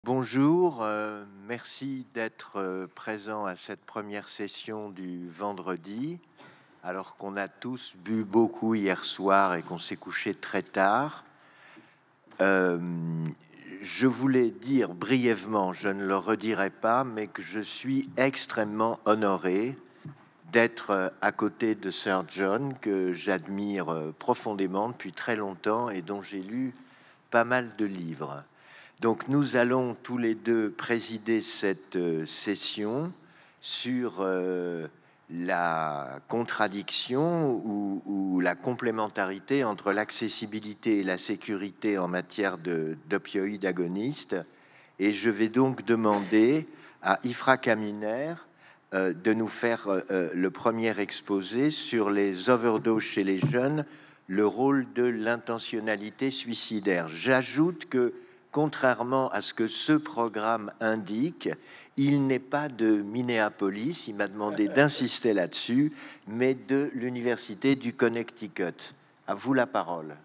Bonjour, merci d'être présent à cette première session du vendredi, alors qu'on a tous bu beaucoup hier soir et qu'on s'est couché très tard. Euh, je voulais dire brièvement, je ne le redirai pas, mais que je suis extrêmement honoré d'être à côté de Sir John, que j'admire profondément depuis très longtemps et dont j'ai lu pas mal de livres. Donc nous allons tous les deux présider cette session sur la contradiction ou la complémentarité entre l'accessibilité et la sécurité en matière d'opioïdes agonistes. Et je vais donc demander à Ifra Kaminer de nous faire le premier exposé sur les overdoses chez les jeunes, le rôle de l'intentionnalité suicidaire. J'ajoute que, contrairement à ce que ce programme indique, il n'est pas de Minneapolis, il m'a demandé d'insister là-dessus, mais de l'Université du Connecticut. À vous la parole.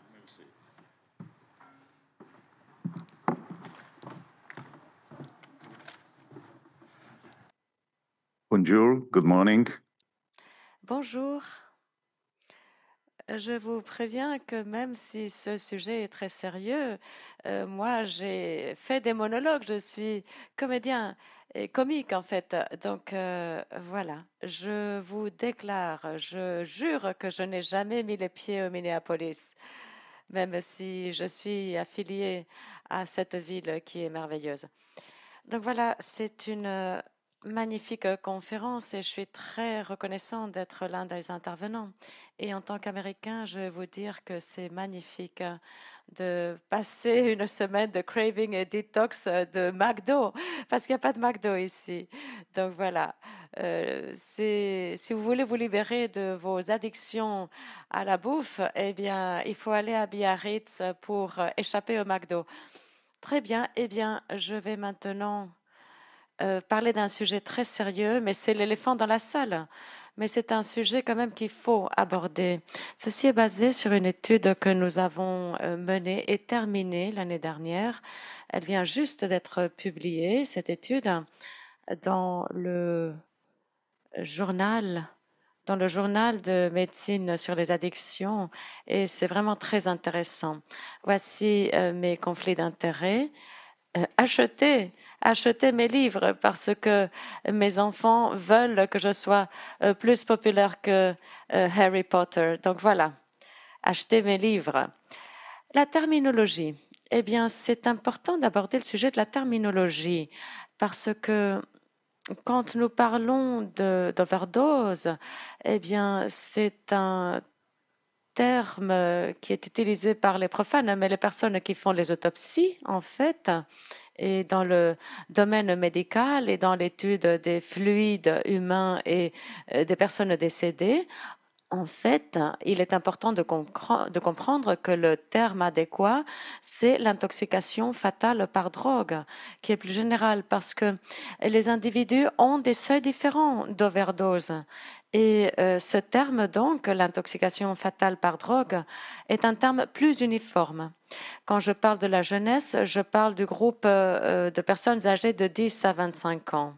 Bonjour, good morning. Bonjour. Je vous préviens que même si ce sujet est très sérieux, moi j'ai fait des monologues, je suis comédien et comique en fait. Donc voilà, je vous déclare, je jure que je n'ai jamais mis les pieds au Minneapolis, même si je suis affiliée à cette ville qui est merveilleuse. Donc voilà, c'est une magnifique conférence et je suis très reconnaissante d'être l'un des intervenants. Et en tant qu'Américain, je vais vous dire que c'est magnifique de passer une semaine de craving et detox de McDo, parce qu'il n'y a pas de McDo ici. Donc voilà, si vous voulez vous libérer de vos addictions à la bouffe, eh bien, il faut aller à Biarritz pour échapper au McDo. Très bien, eh bien, je vais maintenant parler d'un sujet très sérieux, mais c'est l'éléphant dans la salle. Mais c'est un sujet quand même qu'il faut aborder. Ceci est basé sur une étude que nous avons menée et terminée l'année dernière. Elle vient juste d'être publiée, cette étude, dans le journal dans le journal de médecine sur les addictions et c'est vraiment très intéressant. Voici mes conflits d'intérêts. Acheter, acheter mes livres parce que mes enfants veulent que je sois plus populaire que Harry Potter. Donc voilà, acheter mes livres. La terminologie. Eh bien, c'est important d'aborder le sujet de la terminologie parce que quand nous parlons d'overdose, eh bien, c'est un terme qui est utilisé par les profanes, mais les personnes qui font les autopsies, en fait, et dans le domaine médical et dans l'étude des fluides humains et des personnes décédées, en fait, il est important de comprendre que le terme adéquat, c'est l'intoxication fatale par drogue, qui est plus générale parce que les individus ont des seuils différents d'overdose. Et ce terme, donc, l'intoxication fatale par drogue, est un terme plus uniforme. Quand je parle de la jeunesse, je parle du groupe de personnes âgées de 10 à 25 ans,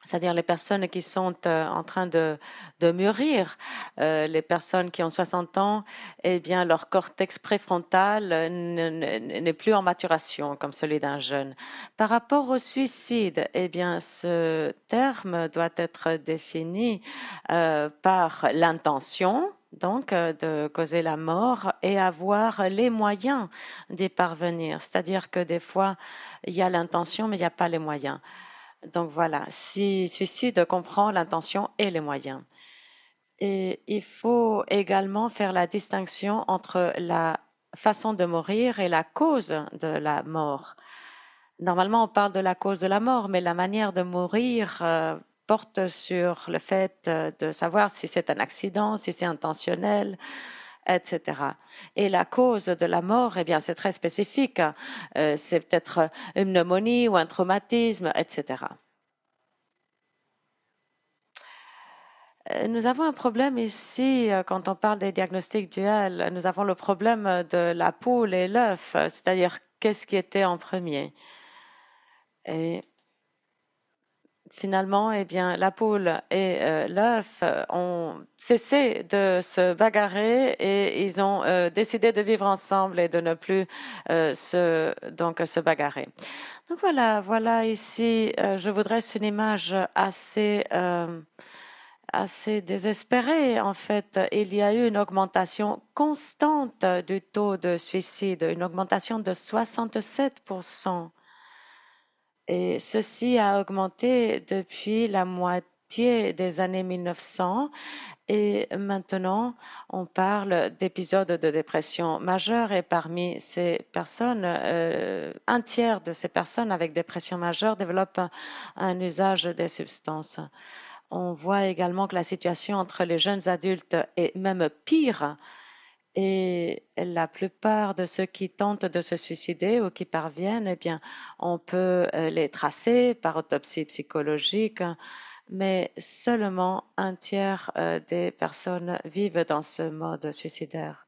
c'est-à-dire les personnes qui sont en train de mûrir. Les personnes qui ont 60 ans, eh bien, leur cortex préfrontal n'est plus en maturation comme celui d'un jeune. Par rapport au suicide, eh bien, ce terme doit être défini par l'intention, donc de causer la mort et avoir les moyens d'y parvenir. C'est-à-dire que des fois, il y a l'intention, mais il n'y a pas les moyens. Donc voilà, si suicide comprend l'intention et les moyens. Et il faut également faire la distinction entre la façon de mourir et la cause de la mort. Normalement, on parle de la cause de la mort, mais la manière de mourir porte sur le fait de savoir si c'est un accident, si c'est intentionnel, etc. Et la cause de la mort, eh bien, c'est très spécifique. C'est peut-être une pneumonie ou un traumatisme, etc. Nous avons un problème ici quand on parle des diagnostics duels. Nous avons le problème de la poule et l'œuf, c'est-à-dire qu'est-ce qui était en premier. Et finalement, eh bien, la poule et l'œuf ont cessé de se bagarrer et ils ont décidé de vivre ensemble et de ne plus se bagarrer. Donc voilà ici, je vous dresse une image assez désespérée. En fait, il y a eu une augmentation constante du taux de suicide, une augmentation de 67%. Et ceci a augmenté depuis la moitié des années 1900 et maintenant on parle d'épisodes de dépression majeure et parmi ces personnes, un tiers de ces personnes avec dépression majeure développent un usage des substances. On voit également que la situation entre les jeunes adultes est même pire et la plupart de ceux qui tentent de se suicider ou qui parviennent, eh bien, on peut les tracer par autopsie psychologique, mais seulement un tiers des personnes vivent dans ce mode suicidaire.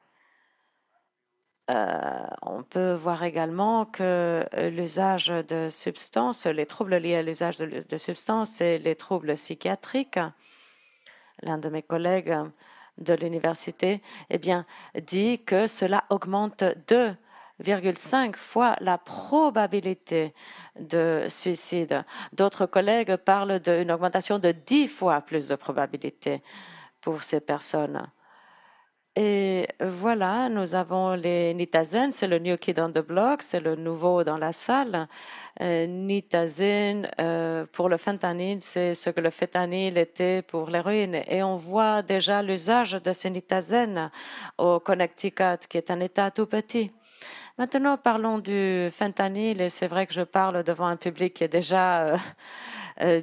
On peut voir également que l'usage de substances, les troubles liés à l'usage de substances et les troubles psychiatriques, l'un de mes collègues de l'université, eh bien, dit que cela augmente 2,5 fois la probabilité de suicide. D'autres collègues parlent d'une augmentation de 10 fois plus de probabilité pour ces personnes. Et voilà, nous avons les Nitazen, c'est le New Kid on the Block, c'est le nouveau dans la salle. Nitazen, pour le fentanyl, c'est ce que le fentanyl était pour l'héroïne. Et on voit déjà l'usage de ces Nitazen au Connecticut, qui est un État tout petit. Maintenant, parlons du fentanyl, et c'est vrai que je parle devant un public qui est déjà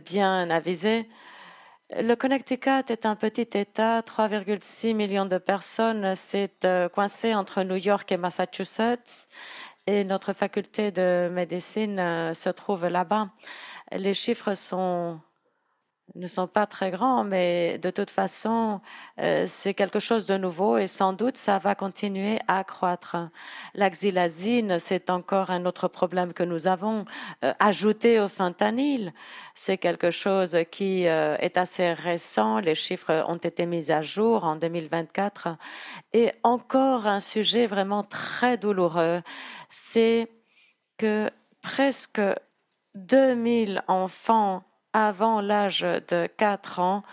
bien avisé. Le Connecticut est un petit État, 3,6 millions de personnes. C'est coincé entre New York et Massachusetts. Et notre faculté de médecine se trouve là-bas. Les chiffres ne sont pas très grands, mais de toute façon, c'est quelque chose de nouveau et sans doute ça va continuer à croître. La xylazine, c'est encore un autre problème que nous avons ajouté au fentanyl. C'est quelque chose qui est assez récent. Les chiffres ont été mis à jour en 2024. Et encore un sujet vraiment très douloureux, c'est que presque 2000 enfants avant l'âge de 4 ans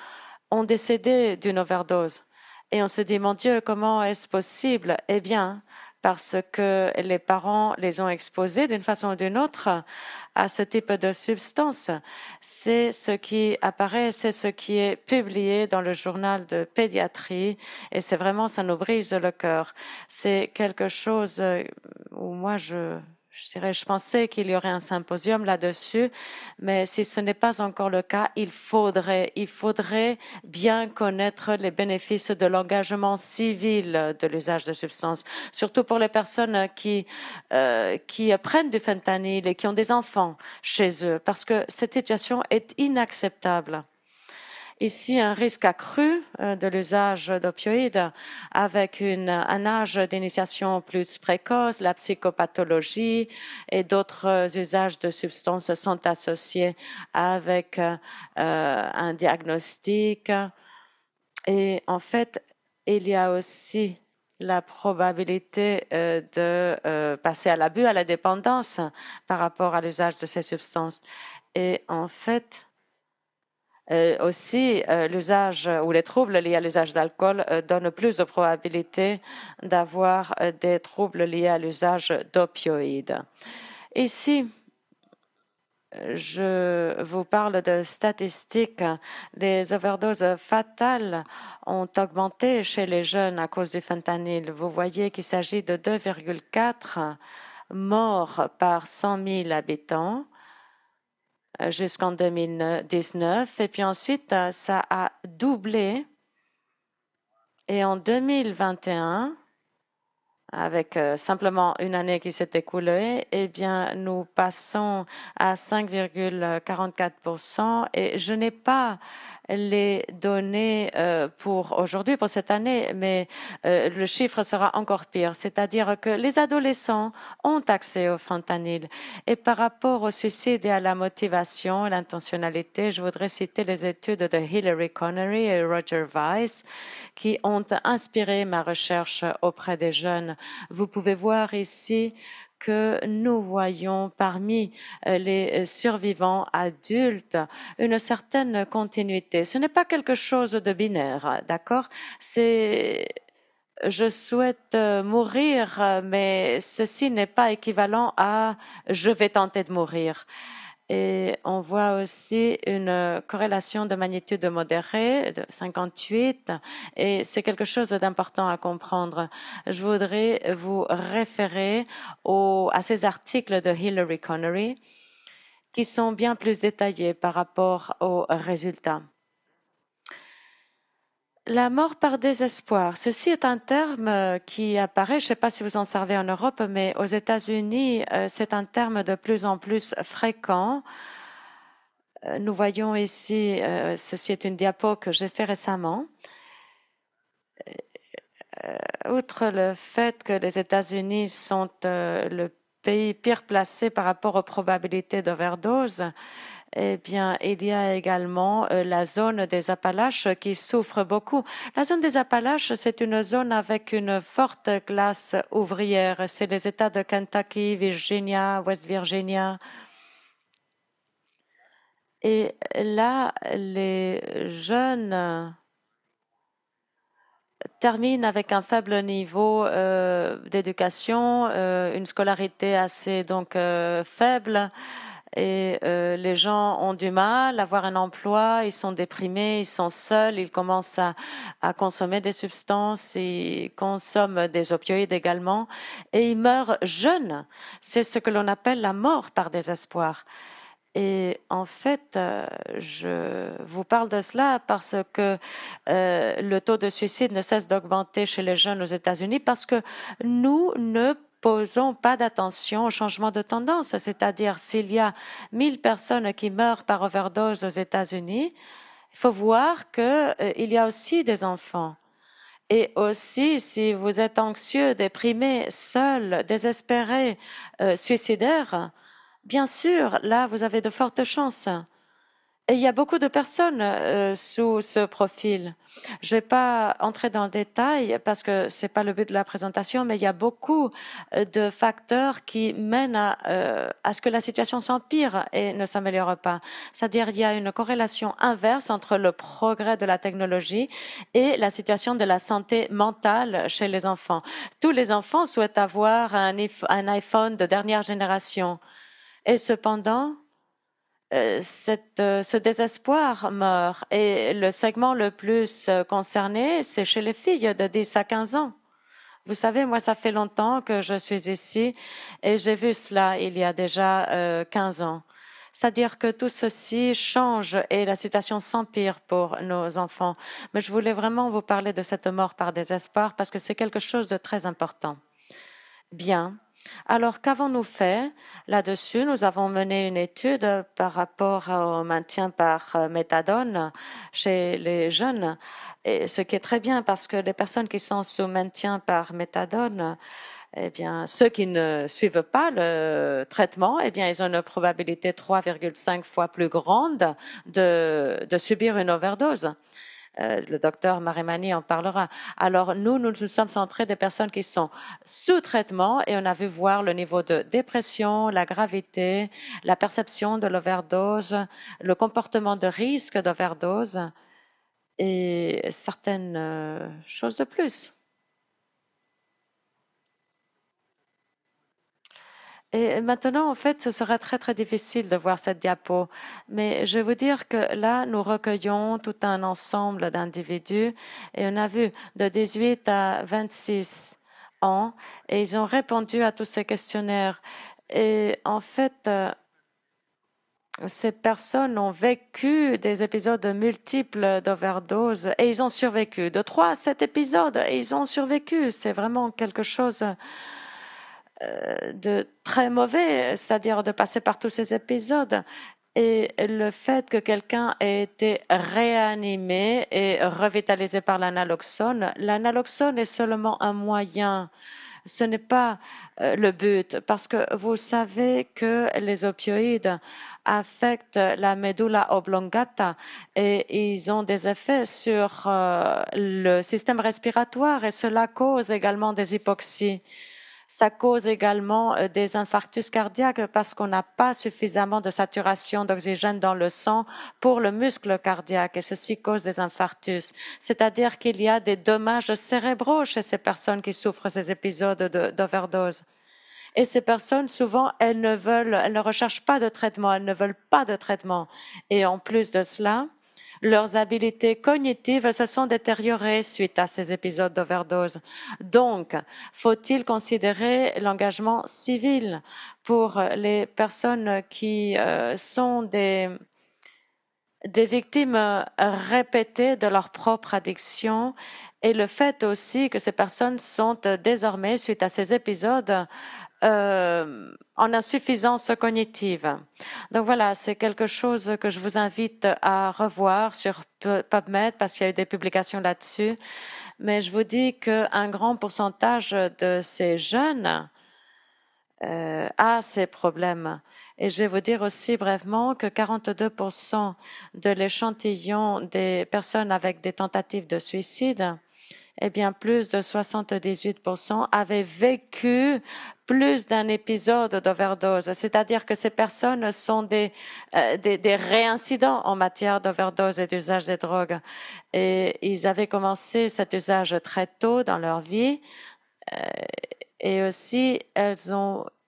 ont décédé d'une overdose. Et on se dit, mon Dieu, comment est-ce possible? Eh bien, parce que les parents les ont exposés d'une façon ou d'une autre à ce type de substance. C'est ce qui apparaît, c'est ce qui est publié dans le journal de pédiatrie et c'est vraiment, ça nous brise le cœur. C'est quelque chose où moi, je pensais qu'il y aurait un symposium là-dessus, mais si ce n'est pas encore le cas, il faudrait bien connaître les bénéfices de l'engagement civil de l'usage de substances, surtout pour les personnes qui prennent du fentanyl et qui ont des enfants chez eux, parce que cette situation est inacceptable. Ici, un risque accru de l'usage d'opioïdes avec un âge d'initiation plus précoce, la psychopathologie et d'autres usages de substances sont associés avec un diagnostic. Et en fait, il y a aussi la probabilité de passer à l'abus, à la dépendance par rapport à l'usage de ces substances. Et en fait, aussi, l'usage ou les troubles liés à l'usage d'alcool donnent plus de probabilité d'avoir des troubles liés à l'usage d'opioïdes. Ici, je vous parle de statistiques. Les overdoses fatales ont augmenté chez les jeunes à cause du fentanyl. Vous voyez qu'il s'agit de 2,4 morts par 100 000 habitants jusqu'en 2019. Et puis ensuite, ça a doublé. Et en 2021, avec simplement une année qui s'est écoulée, eh bien, nous passons à 5,44% et je n'ai pas les données pour aujourd'hui, pour cette année, mais le chiffre sera encore pire. C'est-à-dire que les adolescents ont accès au fentanyl. Et par rapport au suicide et à la motivation et l'intentionnalité, je voudrais citer les études de Hillary Connery et Roger Weiss qui ont inspiré ma recherche auprès des jeunes. Vous pouvez voir ici que nous voyons parmi les survivants adultes une certaine continuité. Ce n'est pas quelque chose de binaire, d'accord? C'est je souhaite mourir, mais ceci n'est pas équivalent à je vais tenter de mourir. Et on voit aussi une corrélation de magnitude modérée de 58 et c'est quelque chose d'important à comprendre. Je voudrais vous référer à ces articles de Hillary Connery qui sont bien plus détaillés par rapport aux résultats. La mort par désespoir, ceci est un terme qui apparaît, je ne sais pas si vous en servez en Europe, mais aux États-Unis, c'est un terme de plus en plus fréquent. Nous voyons ici, ceci est une diapo que j'ai fait récemment. Outre le fait que les États-Unis sont le pays pire placé par rapport aux probabilités d'overdose, eh bien, il y a également la zone des Appalaches qui souffre beaucoup. La zone des Appalaches, c'est une zone avec une forte classe ouvrière. C'est les États de Kentucky, Virginia, West Virginia. Et là, les jeunes terminent avec un faible niveau d'éducation, une scolarité assez donc faible. Et les gens ont du mal à avoir un emploi, ils sont déprimés, ils sont seuls, ils commencent à consommer des substances, ils consomment des opioïdes également, et ils meurent jeunes. C'est ce que l'on appelle la mort par désespoir. Et en fait, je vous parle de cela parce que le taux de suicide ne cesse d'augmenter chez les jeunes aux États-Unis parce que nous ne posons pas d'attention au changement de tendance. C'est-à-dire, s'il y a 1000 personnes qui meurent par overdose aux États-Unis, il faut voir qu'il y a aussi des enfants. Et aussi, si vous êtes anxieux, déprimé, seul, désespéré, suicidaire, bien sûr, là, vous avez de fortes chances. Et il y a beaucoup de personnes sous ce profil. Je ne vais pas entrer dans le détail parce que ce n'est pas le but de la présentation, mais il y a beaucoup de facteurs qui mènent à ce que la situation s'empire et ne s'améliore pas. C'est-à-dire qu'il y a une corrélation inverse entre le progrès de la technologie et la situation de la santé mentale chez les enfants. Tous les enfants souhaitent avoir un iPhone de dernière génération. Et cependant, ce désespoir meurt. Et le segment le plus concerné, c'est chez les filles de 10 à 15 ans. Vous savez, moi, ça fait longtemps que je suis ici et j'ai vu cela il y a déjà 15 ans. C'est-à-dire que tout ceci change et la situation s'empire pour nos enfants. Mais je voulais vraiment vous parler de cette mort par désespoir parce que c'est quelque chose de très important. Bien. Alors, qu'avons-nous fait là-dessus? Nous avons mené une étude par rapport au maintien par méthadone chez les jeunes, et ce qui est très bien parce que les personnes qui sont sous maintien par méthadone, eh bien, ceux qui ne suivent pas le traitement, eh bien, ils ont une probabilité 3,5 fois plus grande de subir une overdose. Le docteur Marimani en parlera. Alors, nous sommes centrés des personnes qui sont sous traitement et on a vu voir le niveau de dépression, la gravité, la perception de l'overdose, le comportement de risque d'overdose et certaines choses de plus. Et maintenant, en fait, ce sera très, très difficile de voir cette diapo. Mais je vais vous dire que là, nous recueillons tout un ensemble d'individus et on a vu de 18 à 26 ans et ils ont répondu à tous ces questionnaires. Et en fait, ces personnes ont vécu des épisodes multiples d'overdose et ils ont survécu. De 3 à 7 épisodes et ils ont survécu. C'est vraiment quelque chose de très mauvais, c'est-à-dire de passer par tous ces épisodes. Et le fait que quelqu'un ait été réanimé et revitalisé par l'analoxone est seulement un moyen. Ce n'est pas le but, parce que vous savez que les opioïdes affectent la médula oblongata et ils ont des effets sur le système respiratoire et cela cause également des hypoxies. Ça cause également des infarctus cardiaques parce qu'on n'a pas suffisamment de saturation d'oxygène dans le sang pour le muscle cardiaque et ceci cause des infarctus. C'est-à-dire qu'il y a des dommages cérébraux chez ces personnes qui souffrent ces épisodes d'overdose. Et ces personnes, souvent, elles ne recherchent pas de traitement, elles ne veulent pas de traitement. Et en plus de cela, leurs habiletés cognitives se sont détériorées suite à ces épisodes d'overdose. Donc, faut-il considérer l'engagement civil pour les personnes qui sont des victimes répétées de leur propre addiction et le fait aussi que ces personnes sont désormais, suite à ces épisodes, en insuffisance cognitive. Donc voilà, c'est quelque chose que je vous invite à revoir sur PubMed parce qu'il y a eu des publications là-dessus. Mais je vous dis qu'un grand pourcentage de ces jeunes a ces problèmes. Et je vais vous dire aussi brièvement que 42% de l'échantillon des personnes avec des tentatives de suicide, eh bien, plus de 78% avaient vécu plus d'un épisode d'overdose. C'est-à-dire que ces personnes sont des réincidents en matière d'overdose et d'usage des drogues. Et ils avaient commencé cet usage très tôt dans leur vie. Et aussi,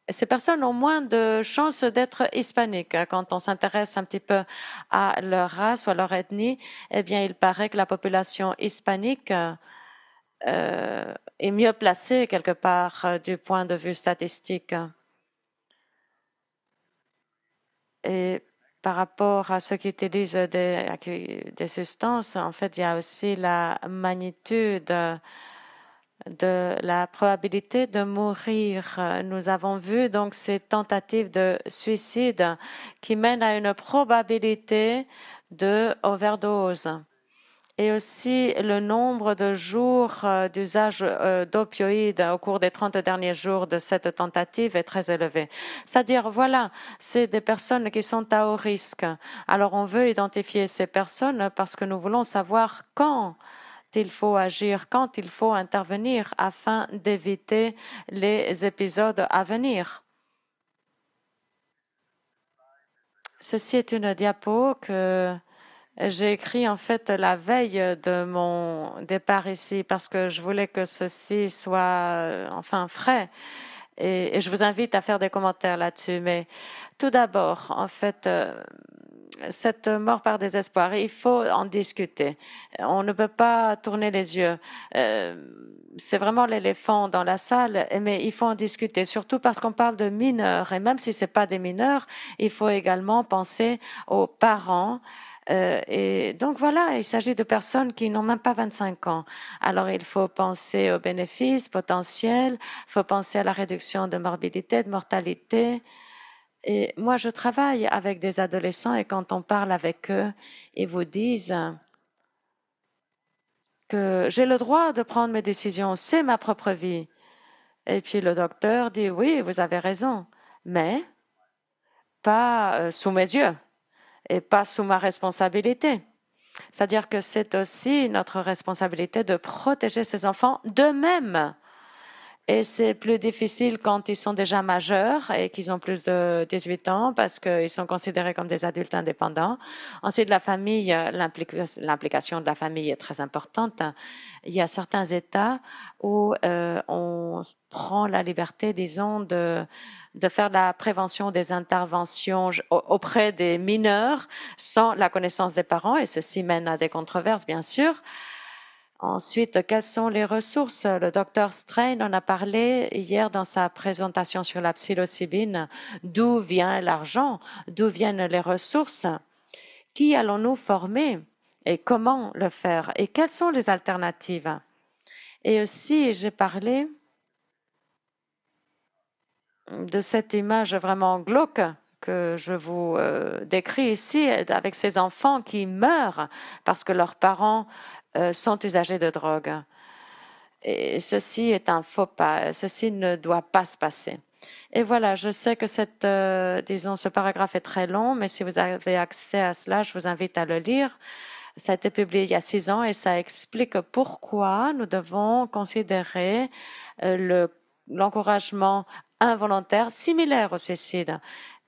ces personnes ont moins de chances d'être hispaniques. Quand on s'intéresse un petit peu à leur race ou à leur ethnie, eh bien, il paraît que la population hispanique est mieux placée quelque part du point de vue statistique. Et par rapport à ceux qui utilisent des substances, en fait, il y a aussi la magnitude de la probabilité de mourir. Nous avons vu donc ces tentatives de suicide qui mènent à une probabilité de overdose. Et aussi le nombre de jours d'usage d'opioïdes au cours des 30 derniers jours de cette tentative est très élevé. C'est-à-dire, voilà, c'est des personnes qui sont à haut risque. Alors, on veut identifier ces personnes parce que nous voulons savoir quand il faut agir, quand il faut intervenir afin d'éviter les épisodes à venir. Ceci est une diapo que j'ai écrit en fait la veille de mon départ ici parce que je voulais que ceci soit enfin frais et je vous invite à faire des commentaires là-dessus. Mais tout d'abord, en fait, cette mort par désespoir, il faut en discuter. On ne peut pas tourner les yeux. C'est vraiment l'éléphant dans la salle, mais il faut en discuter, surtout parce qu'on parle de mineurs. Et même si ce n'est pas des mineurs, il faut également penser aux parents. Et donc voilà, il s'agit de personnes qui n'ont même pas 25 ans. Alors il faut penser aux bénéfices potentiels, il faut penser à la réduction de morbidité, de mortalité. Et moi, je travaille avec des adolescents et quand on parle avec eux, ils vous disent que j'ai le droit de prendre mes décisions, c'est ma propre vie. Et puis le docteur dit oui, vous avez raison, mais pas sous mes yeux et pas sous ma responsabilité. C'est-à-dire que c'est aussi notre responsabilité de protéger ces enfants d'eux-mêmes. Et c'est plus difficile quand ils sont déjà majeurs et qu'ils ont plus de 18 ans parce qu'ils sont considérés comme des adultes indépendants. Ensuite, la famille, l'implication de la famille est très importante. Il y a certains États où on prend la liberté, disons, de faire la prévention des interventions auprès des mineurs sans la connaissance des parents et ceci mène à des controverses, bien sûr. Ensuite, quelles sont les ressources? Le docteur Strain en a parlé hier dans sa présentation sur la psilocybine. D'où vient l'argent? D'où viennent les ressources? Qui allons-nous former? Et comment le faire? Et quelles sont les alternatives? Et aussi, j'ai parlé de cette image vraiment glauque que je vous décris ici, avec ces enfants qui meurent parce que leurs parents sont usagers de drogue. Et ceci est un faux pas, ceci ne doit pas se passer. Et voilà, je sais que disons, ce paragraphe est très long, mais si vous avez accès à cela, je vous invite à le lire. Ça a été publié il y a 6 ans et ça explique pourquoi nous devons considérer l'encouragement involontaire similaire au suicide.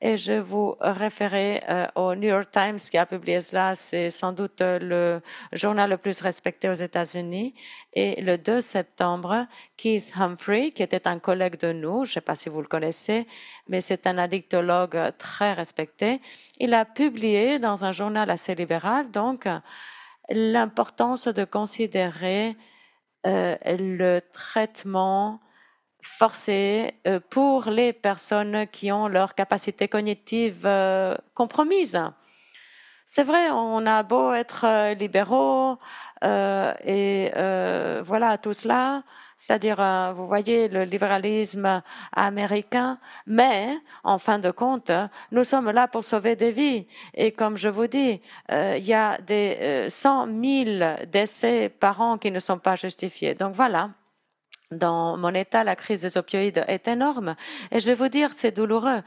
Et je vous référer au New York Times qui a publié cela. C'est sans doute le journal le plus respecté aux États-Unis. Et le 2 septembre, Keith Humphrey, qui était un collègue de nous, je ne sais pas si vous le connaissez, mais c'est un addictologue très respecté, il a publié dans un journal assez libéral, donc, l'importance de considérer le traitement forcé pour les personnes qui ont leur capacité cognitive compromise. C'est vrai, on a beau être libéraux et voilà tout cela, c'est-à-dire, vous voyez, le libéralisme américain, mais en fin de compte, nous sommes là pour sauver des vies. Et comme je vous dis, il y a des 100 000 décès par an qui ne sont pas justifiés. Donc voilà. Dans mon État, la crise des opioïdes est énorme. Et je vais vous dire, c'est douloureux.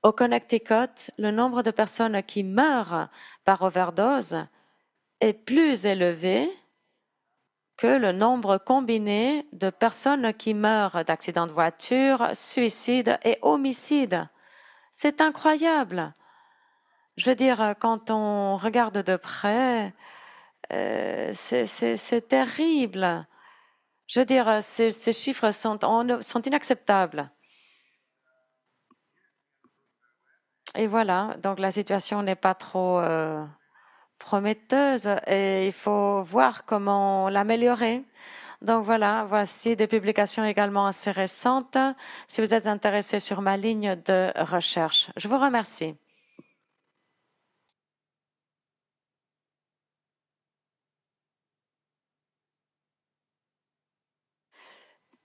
Au Connecticut, le nombre de personnes qui meurent par overdose est plus élevé que le nombre combiné de personnes qui meurent d'accidents de voiture, suicides et homicides. C'est incroyable. Je veux dire, quand on regarde de près, c'est terrible. Je veux dire, ces chiffres sont inacceptables. Et voilà, donc la situation n'est pas trop prometteuse et il faut voir comment l'améliorer. Donc voilà, voici des publications également assez récentes si vous êtes intéressé sur ma ligne de recherche. Je vous remercie.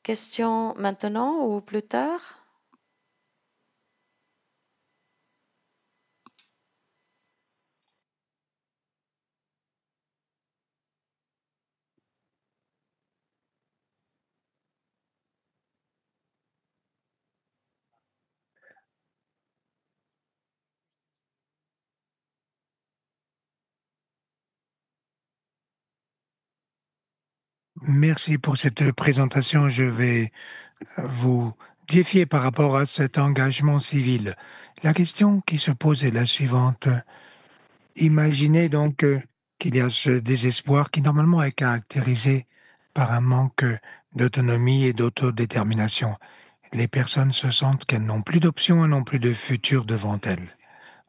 Question maintenant ou plus tard? Merci pour cette présentation. Je vais vous défier par rapport à cet engagement civil. La question qui se pose est la suivante. Imaginez donc qu'il y a ce désespoir qui normalement est caractérisé par un manque d'autonomie et d'autodétermination. Les personnes se sentent qu'elles n'ont plus d'options et n'ont plus de futur devant elles.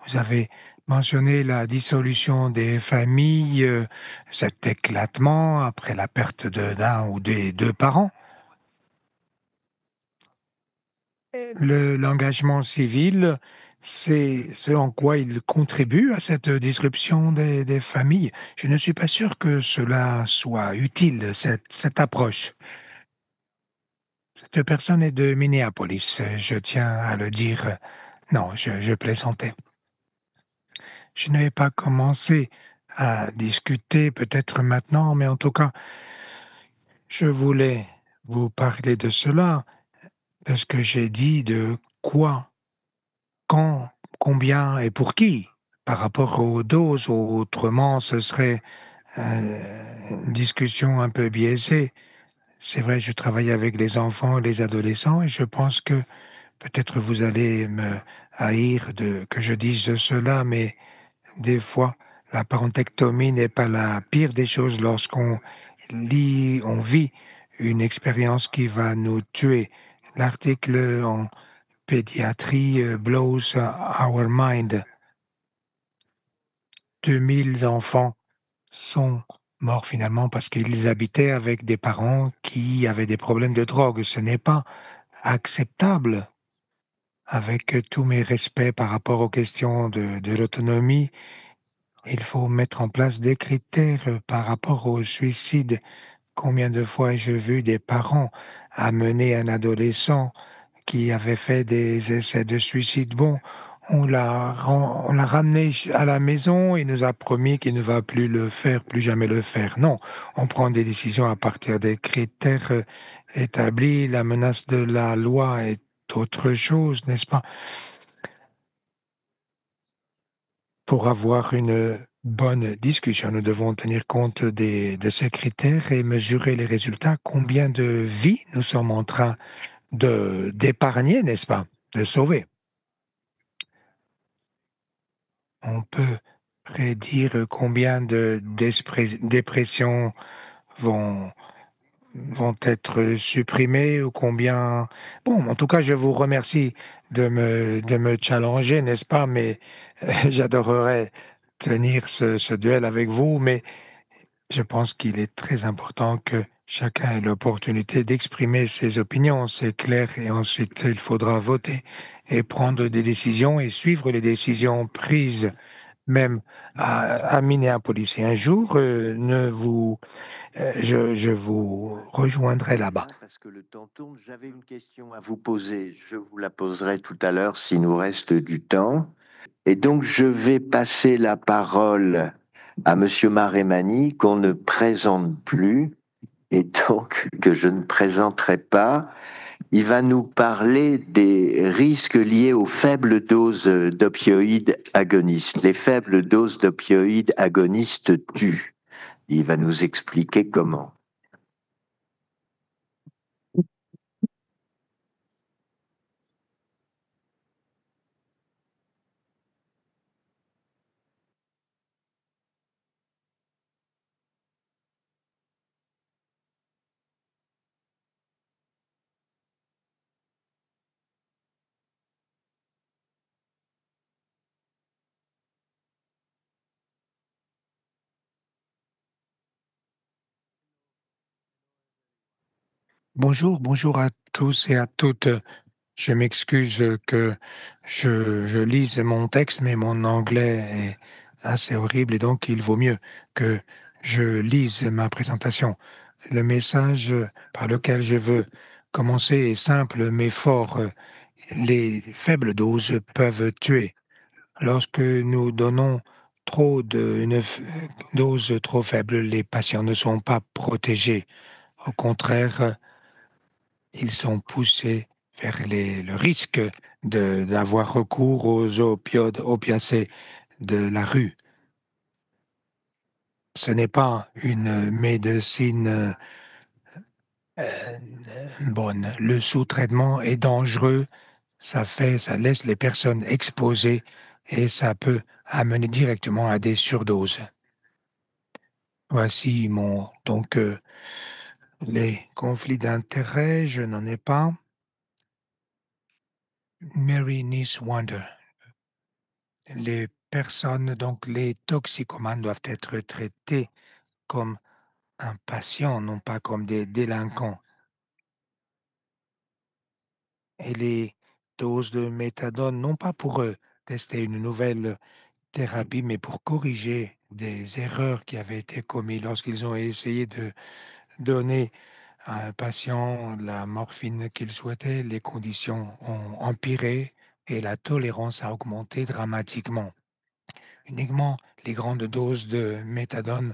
Vous avez mentionné la dissolution des familles, cet éclatement après la perte d'un ou des deux parents. L'engagement civil, c'est ce en quoi il contribue à cette disruption des familles. Je ne suis pas sûr que cela soit utile, cette approche. Cette personne est de Minneapolis, je tiens à le dire. Non, je plaisantais. Je ne vais pas commencer à discuter peut-être maintenant, mais en tout cas, je voulais vous parler de cela, de ce que j'ai dit, de quoi, quand, combien et pour qui, par rapport aux doses, ou autrement ce serait une discussion un peu biaisée. C'est vrai, je travaille avec les enfants et les adolescents et je pense que peut-être vous allez me haïr que je dise cela, mais des fois, la parentectomie n'est pas la pire des choses lorsqu'on on vit une expérience qui va nous tuer. L'article en pédiatrie blows our mind. 2000 enfants sont morts finalement parce qu'ils habitaient avec des parents qui avaient des problèmes de drogue. Ce n'est pas acceptable. Avec tous mes respects par rapport aux questions de l'autonomie, il faut mettre en place des critères par rapport au suicide. Combien de fois j'ai vu des parents amener un adolescent qui avait fait des essais de suicide? Bon, on l'a ramené à la maison, il nous a promis qu'il ne va plus le faire, plus jamais le faire. Non, on prend des décisions à partir des critères établis. La menace de la loi est autre chose, n'est-ce pas? Pour avoir une bonne discussion, nous devons tenir compte de ces critères et mesurer les résultats. Combien de vies nous sommes en train d'épargner, n'est-ce pas? De sauver. On peut prédire combien de dépressions vont, vont être supprimées ou combien. Bon, en tout cas, je vous remercie de me challenger, n'est-ce pas? Mais j'adorerais tenir ce duel avec vous, mais je pense qu'il est très important que chacun ait l'opportunité d'exprimer ses opinions, c'est clair, et ensuite il faudra voter et prendre des décisions et suivre les décisions prises même à Minneapolis. Et un jour, je vous rejoindrai là-bas. Parce que le temps tourne, j'avais une question à vous poser. Je vous la poserai tout à l'heure s'il nous reste du temps. Et donc, je vais passer la parole à Monsieur Maremani, qu'on ne présente plus, et donc que je ne présenterai pas. Il va nous parler des risques liés aux faibles doses d'opioïdes agonistes. Les faibles doses d'opioïdes agonistes tuent. Il va nous expliquer comment. Bonjour, bonjour à tous et à toutes. Je m'excuse que je lise mon texte, mais mon anglais est assez horrible et donc il vaut mieux que je lise ma présentation. Le message par lequel je veux commencer est simple mais fort. Les faibles doses peuvent tuer. Lorsque nous donnons une dose trop faible, les patients ne sont pas protégés. Au contraire, ils sont poussés vers le risque d'avoir recours aux opiacés de la rue. Ce n'est pas une médecine bonne. Le sous-traitement est dangereux, ça laisse les personnes exposées et ça peut amener directement à des surdoses. Voici les conflits d'intérêts, je n'en ai pas. Mary Nice Wonder. Les personnes, donc les toxicomanes doivent être traités comme un patient, non pas comme des délinquants. Et les doses de méthadone, non pas pour tester une nouvelle thérapie, mais pour corriger des erreurs qui avaient été commises lorsqu'ils ont essayé de donner à un patient la morphine qu'il souhaitait. Les conditions ont empiré et la tolérance a augmenté dramatiquement. Uniquement les grandes doses de méthadone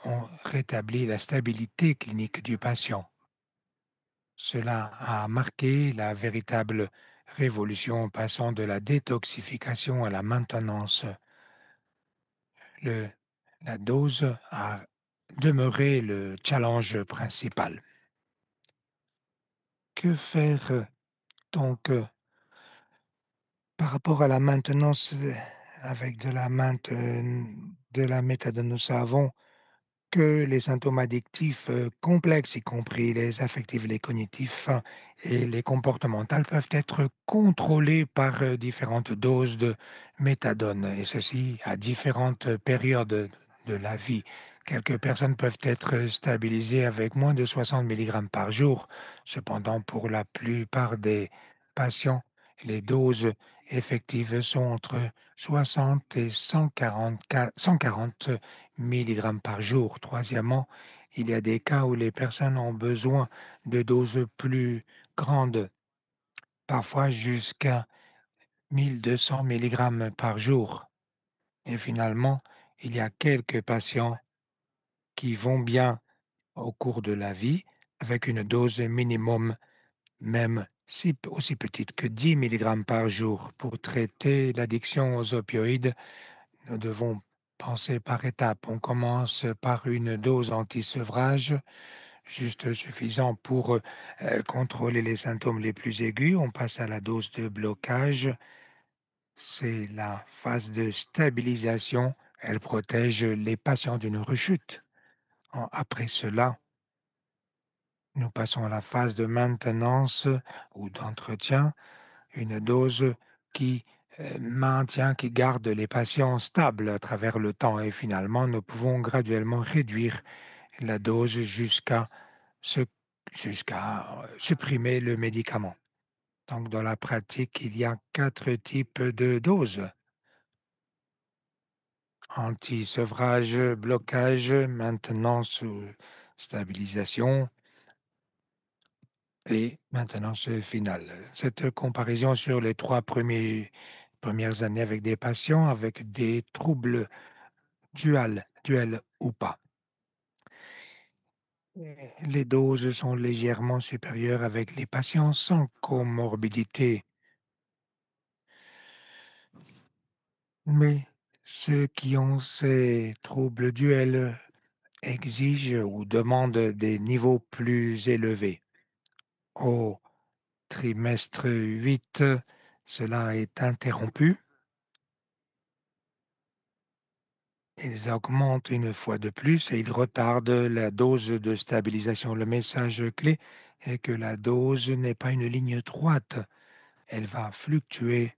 ont rétabli la stabilité clinique du patient. Cela a marqué la véritable révolution en passant de la détoxification à la maintenance. Le- la dose a demeuré le challenge principal. Que faire donc par rapport à la maintenance avec de la méthadone? Nous savons que les symptômes addictifs complexes, y compris les affectifs, les cognitifs et les comportementaux, peuvent être contrôlés par différentes doses de méthadone, et ceci à différentes périodes de la vie. Quelques personnes peuvent être stabilisées avec moins de 60 milligrammes par jour. Cependant, pour la plupart des patients, les doses effectives sont entre 60 et 140 milligrammes par jour. Troisièmement, il y a des cas où les personnes ont besoin de doses plus grandes, parfois jusqu'à 1200 milligrammes par jour. Et finalement, il y a quelques patients qui vont bien au cours de la vie avec une dose minimum, même si aussi petite que 10 milligrammes par jour. Pour traiter l'addiction aux opioïdes, nous devons penser par étapes. On commence par une dose anti-sevrage, juste suffisant pour contrôler les symptômes les plus aigus. On passe à la dose de blocage. C'est la phase de stabilisation. Elle protège les patients d'une rechute. Après cela, nous passons à la phase de maintenance ou d'entretien, une dose qui maintient, qui garde les patients stables à travers le temps. Et finalement, nous pouvons graduellement réduire la dose ce- jusqu'à supprimer le médicament. Donc, dans la pratique, il y a 4 types de doses: anti-sevrage, blocage, maintenance ou stabilisation et maintenance finale. Cette comparaison sur les premières années avec des patients avec des troubles duels ou pas. Les doses sont légèrement supérieures avec les patients sans comorbidité, mais ceux qui ont ces troubles duels exigent ou demandent des niveaux plus élevés. Au trimestre 8, cela est interrompu. Ils augmentent une fois de plus et ils retardent la dose de stabilisation. Le message clé est que la dose n'est pas une ligne droite. Elle va fluctuer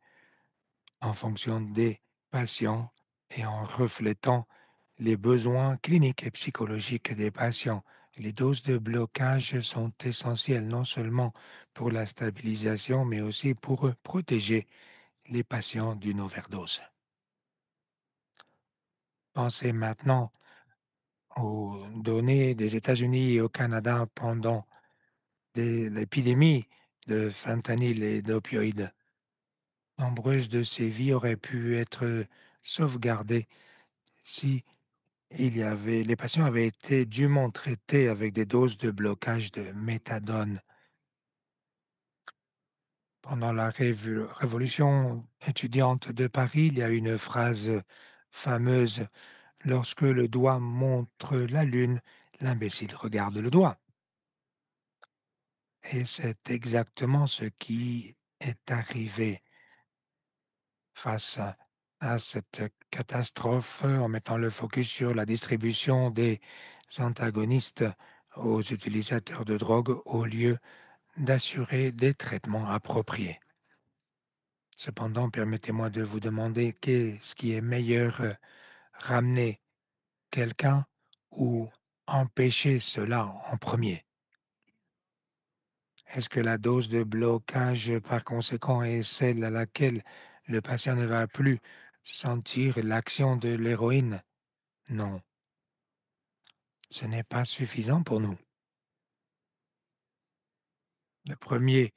en fonction des patients et en reflétant les besoins cliniques et psychologiques des patients. Les doses de blocage sont essentielles non seulement pour la stabilisation, mais aussi pour protéger les patients d'une overdose. Pensez maintenant aux données des États-Unis et au Canada pendant l'épidémie de fentanyl et d'opioïdes. Nombreuses de ces vies auraient pu être sauvegardées si les patients avaient été dûment traités avec des doses de blocage de méthadone. Pendant la révolution étudiante de Paris, il y a une phrase fameuse: lorsque le doigt montre la lune, l'imbécile regarde le doigt. Et c'est exactement ce qui est arrivé face à cette catastrophe, en mettant le focus sur la distribution des antagonistes aux utilisateurs de drogue au lieu d'assurer des traitements appropriés. Cependant, permettez-moi de vous demander qu'est-ce qui est meilleur, ramener quelqu'un ou empêcher cela en premier? Est-ce que la dose de blocage, par conséquent, est celle à laquelle le patient ne va plus sentir l'action de l'héroïne? Non, ce n'est pas suffisant pour nous. Le premier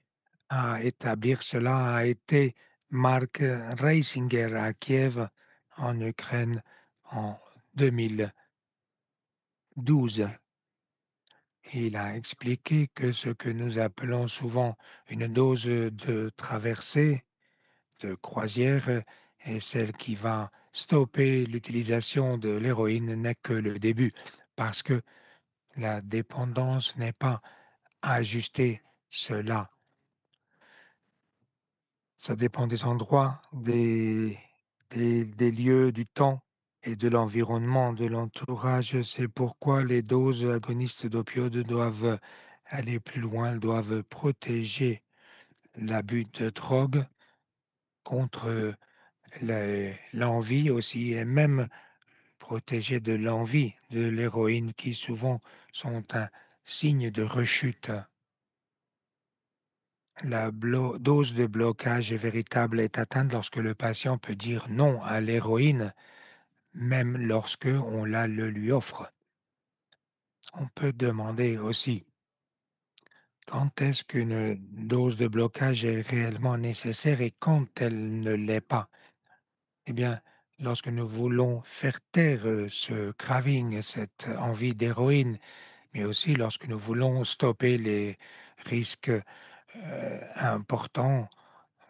à établir cela a été Mark Reisinger à Kiev, en Ukraine, en 2012. Il a expliqué que ce que nous appelons souvent une dose de traversée, de croisière, est celle qui va stopper l'utilisation de l'héroïne n'est que le début, parce que la dépendance n'est pas ajustée. Cela, ça dépend des endroits, des lieux, du temps et de l'environnement, de l'entourage. C'est pourquoi les doses agonistes d'opioïdes doivent aller plus loin, elles doivent protéger l'abus de drogue contre l'envie aussi, et même protéger de l'envie de l'héroïne qui souvent sont un signe de rechute. La dose de blocage véritable est atteinte lorsque le patient peut dire non à l'héroïne, même lorsque on la le lui offre. On peut demander aussi quand est-ce qu'une dose de blocage est réellement nécessaire et quand elle ne l'est pas. Eh bien, lorsque nous voulons faire taire ce craving, cette envie d'héroïne, mais aussi lorsque nous voulons stopper les risques importants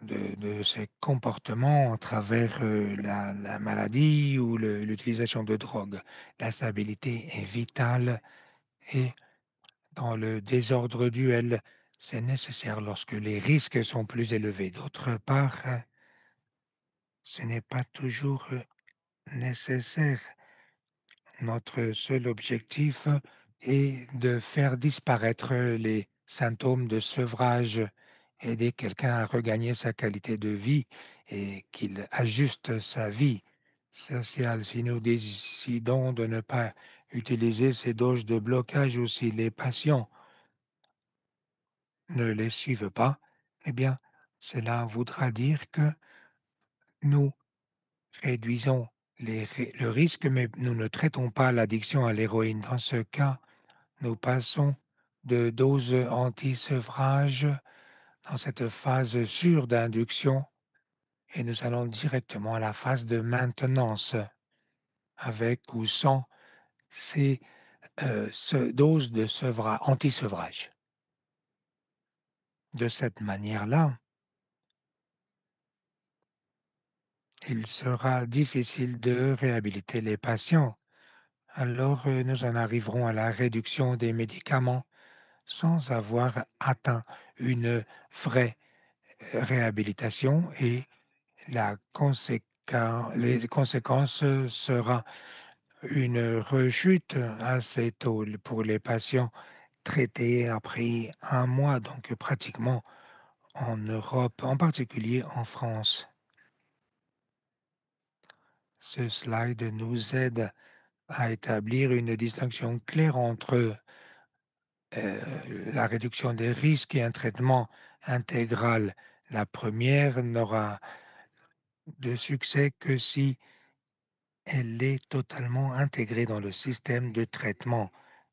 de ces comportements à travers la maladie ou l'utilisation de drogue. La stabilité est vitale et dans le désordre duel, c'est nécessaire lorsque les risques sont plus élevés. D'autre part, ce n'est pas toujours nécessaire. Notre seul objectif est de faire disparaître les symptômes de sevrage, aider quelqu'un à regagner sa qualité de vie et qu'il ajuste sa vie sociale. Si nous décidons de ne pas utiliser ces doses de blocage ou si les patients ne les suivent pas, eh bien, cela voudra dire que nous réduisons le risque, mais nous ne traitons pas l'addiction à l'héroïne. Dans ce cas, nous passons de doses anti-sevrage dans cette phase sûre d'induction et nous allons directement à la phase de maintenance avec ou sans ces doses de anti-sevrage. De cette manière-là, il sera difficile de réhabiliter les patients. Alors, nous en arriverons à la réduction des médicaments sans avoir atteint une vraie réhabilitation et les conséquences sera une rechute assez tôt pour les patients traités après un mois, donc pratiquement en Europe, en particulier en France. Ce slide nous aide à établir une distinction claire entre la réduction des risques et un traitement intégral. La première n'aura de succès que si elle est totalement intégrée dans le système de traitement.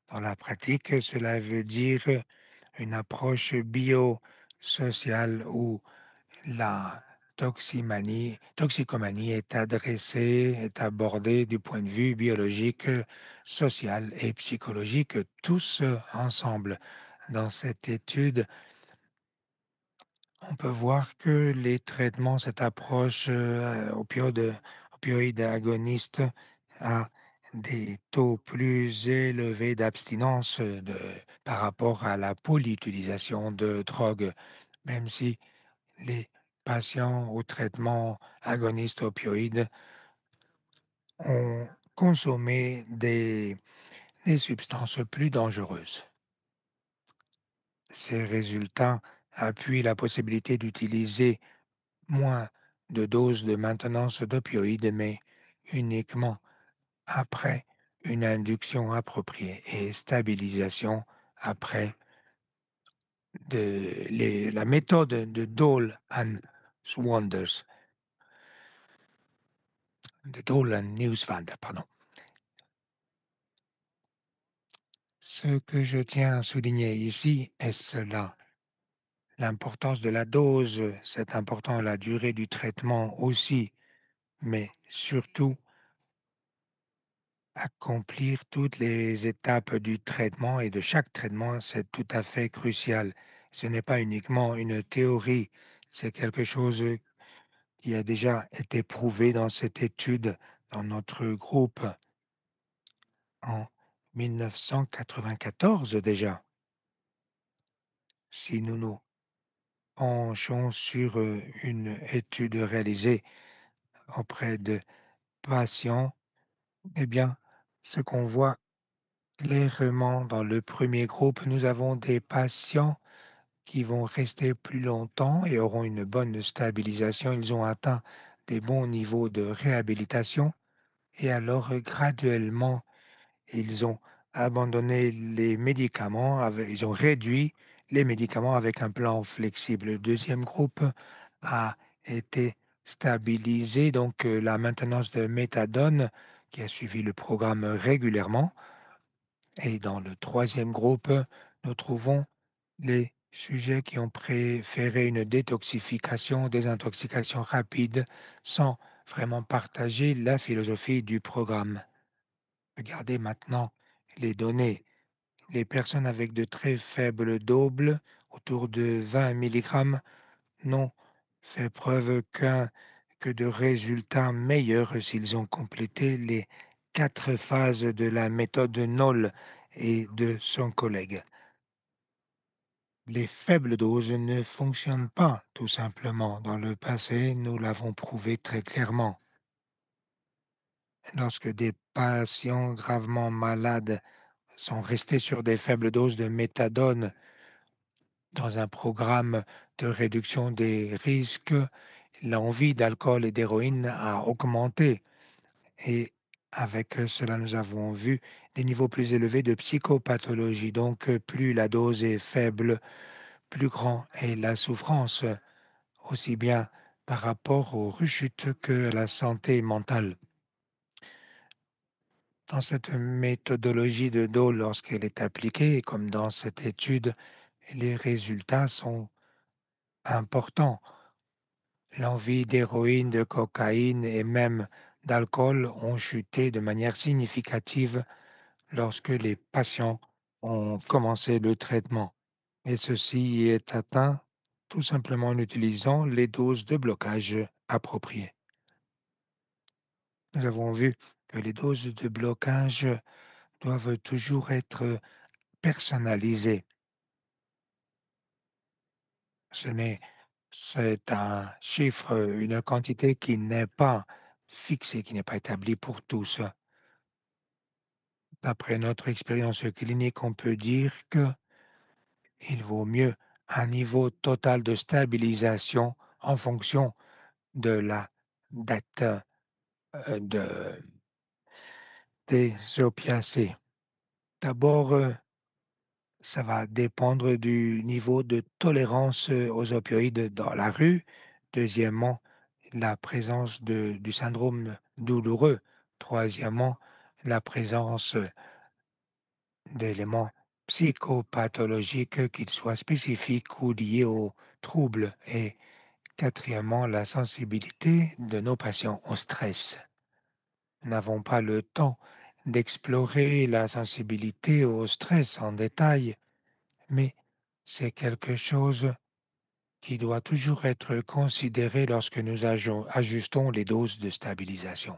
Dans la pratique, cela veut dire une approche biosociale où la toxicomanie est abordée du point de vue biologique, social et psychologique, tous ensemble. Dans cette étude, on peut voir que les traitements, cette approche opioïde agoniste a des taux plus élevés d'abstinence par rapport à la polyutilisation de drogue, même si les patients au traitement agoniste opioïde ont consommé des substances plus dangereuses. Ces résultats appuient la possibilité d'utiliser moins de doses de maintenance d'opioïdes, mais uniquement après une induction appropriée et stabilisation après la méthode de Dole and Wonders, de Dole and Newsfund, pardon. Ce que je tiens à souligner ici est cela. L'importance de la dose, c'est important, la durée du traitement aussi, mais surtout accomplir toutes les étapes du traitement et de chaque traitement, c'est tout à fait crucial. Ce n'est pas uniquement une théorie, c'est quelque chose qui a déjà été prouvé dans cette étude dans notre groupe en 1994 déjà. Si nous nous penchons sur une étude réalisée auprès de patients, eh bien, ce qu'on voit clairement dans le premier groupe, nous avons des patients qui vont rester plus longtemps et auront une bonne stabilisation. Ils ont atteint des bons niveaux de réhabilitation et alors graduellement, ils ont abandonné les médicaments, ils ont réduit les médicaments avec un plan flexible. Le deuxième groupe a été stabilisé, donc la maintenance de méthadone qui a suivi le programme régulièrement. Et dans le troisième groupe, nous trouvons les sujets qui ont préféré une désintoxication rapide sans vraiment partager la philosophie du programme. Regardez maintenant les données. Les personnes avec de très faibles doubles, autour de 20 milligrammes, n'ont fait preuve que de résultats meilleurs s'ils ont complété les 4 phases de la méthode Knoll et de son collègue. Les faibles doses ne fonctionnent pas, tout simplement. Dans le passé, nous l'avons prouvé très clairement. Lorsque des patients gravement malades sont restés sur des faibles doses de méthadone dans un programme de réduction des risques, l'envie d'alcool et d'héroïne a augmenté. Et avec cela, nous avons vu des niveaux plus élevés de psychopathologie. Donc, plus la dose est faible, plus grand est la souffrance, aussi bien par rapport aux rechutes que à la santé mentale. Dans cette méthodologie de dos, lorsqu'elle est appliquée, comme dans cette étude, les résultats sont importants. L'envie d'héroïne, de cocaïne et même d'alcool ont chuté de manière significative lorsque les patients ont commencé le traitement. Et ceci est atteint tout simplement en utilisant les doses de blocage appropriées. Nous avons vu que les doses de blocage doivent toujours être personnalisées. Ce n'est, c'est un chiffre, une quantité qui n'est pas fixée, qui n'est pas établie pour tous. D'après notre expérience clinique, on peut dire qu'il vaut mieux un niveau total de stabilisation en fonction de la date des opiacés. D'abord, ça va dépendre du niveau de tolérance aux opioïdes dans la rue. Deuxièmement, la présence du syndrome douloureux. Troisièmement, la présence d'éléments psychopathologiques, qu'ils soient spécifiques ou liés aux troubles. Et quatrièmement, la sensibilité de nos patients au stress. Nous n'avons pas le temps d'explorer la sensibilité au stress en détail, mais c'est quelque chose qui doit toujours être considéré lorsque nous ajustons les doses de stabilisation.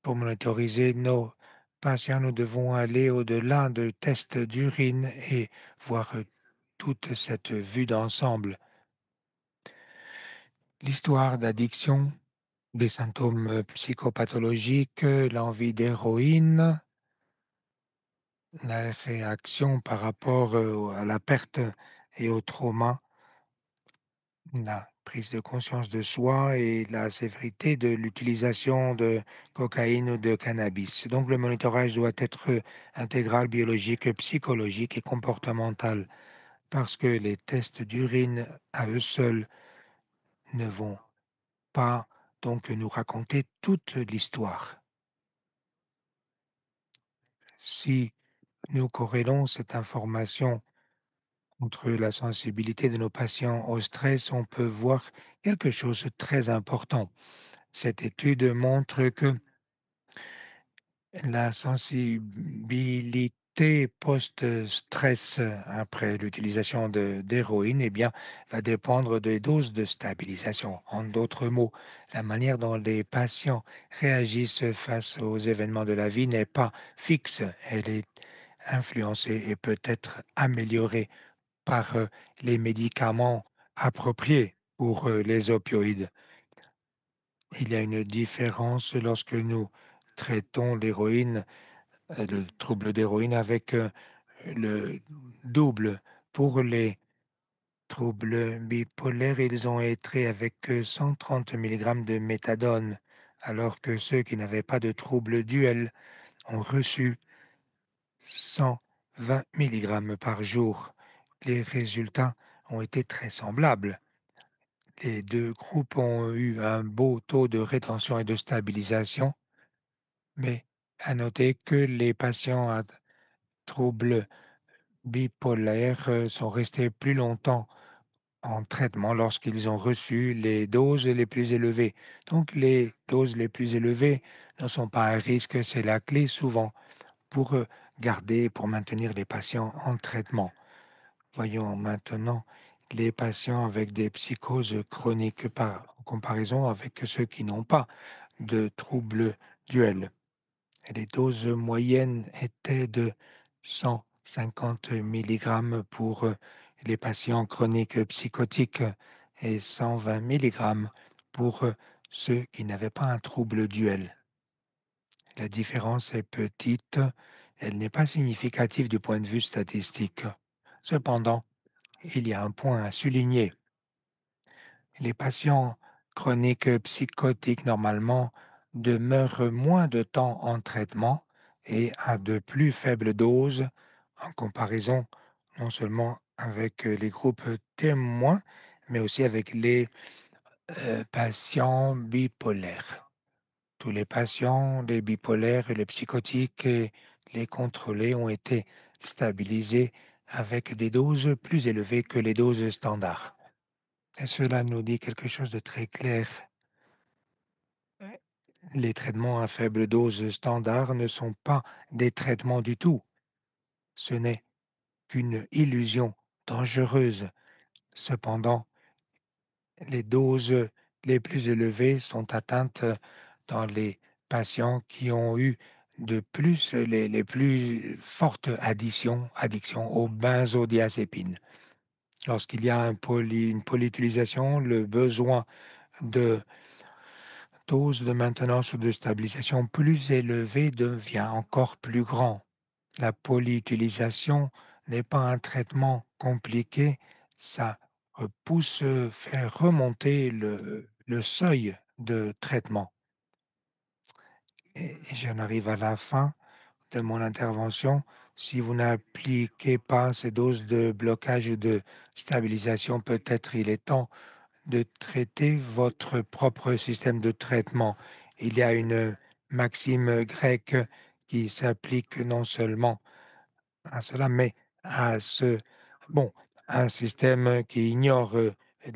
Pour monitoriser nos patients, nous devons aller au-delà de tests d'urine et voir toute cette vue d'ensemble. L'histoire d'addiction, des symptômes psychopathologiques, l'envie d'héroïne, la réaction par rapport à la perte et au trauma, la prise de conscience de soi et la sévérité de l'utilisation de cocaïne ou de cannabis. Donc le monitorage doit être intégral, biologique, psychologique et comportemental, parce que les tests d'urine à eux seuls ne vont pas donc nous raconter toute l'histoire. Si nous corrélons cette information entre la sensibilité de nos patients au stress, on peut voir quelque chose de très important. Cette étude montre que la sensibilité post-stress après l'utilisation d'héroïne va dépendre des doses de stabilisation. En d'autres mots, la manière dont les patients réagissent face aux événements de la vie n'est pas fixe. Elle est influencée et peut être améliorée par les médicaments appropriés pour les opioïdes. Il y a une différence lorsque nous traitons l'héroïne, le trouble d'héroïne avec le double. Pour les troubles bipolaires, ils ont été avec 130 milligrammes de méthadone alors que ceux qui n'avaient pas de troubles duels ont reçu 120 mg par jour. Les résultats ont été très semblables. Les deux groupes ont eu un beau taux de rétention et de stabilisation, mais à noter que les patients à troubles bipolaires sont restés plus longtemps en traitement lorsqu'ils ont reçu les doses les plus élevées. Donc les doses les plus élevées ne sont pas un risque, c'est la clé souvent pour garder, pour maintenir les patients en traitement. Voyons maintenant les patients avec des psychoses chroniques en comparaison avec ceux qui n'ont pas de troubles duels. Les doses moyennes étaient de 150 mg pour les patients chroniques psychotiques et 120 mg pour ceux qui n'avaient pas un trouble duel. La différence est petite, elle n'est pas significative du point de vue statistique. Cependant, il y a un point à souligner. Les patients chroniques psychotiques normalement demeurent moins de temps en traitement et à de plus faibles doses en comparaison non seulement avec les groupes témoins, mais aussi avec les patients bipolaires. Tous les patients, les bipolaires et les psychotiques et les contrôlés ont été stabilisés avec des doses plus élevées que les doses standards. Et cela nous dit quelque chose de très clair. Les traitements à faible dose standard ne sont pas des traitements du tout. Ce n'est qu'une illusion dangereuse. Cependant, les doses les plus élevées sont atteintes dans les patients qui ont eu de plus les plus fortes addictions aux benzodiazépines. Lorsqu'il y a une polyutilisation, le besoin de dose de maintenance ou de stabilisation plus élevée devient encore plus grand. La polyutilisation n'est pas un traitement compliqué, ça pousse, fait remonter le seuil de traitement. Et j'en arrive à la fin de mon intervention. Si vous n'appliquez pas ces doses de blocage ou de stabilisation, peut-être il est temps de traiter votre propre système de traitement. Il y a une maxime grecque qui s'applique non seulement à cela, mais à bon, un système qui ignore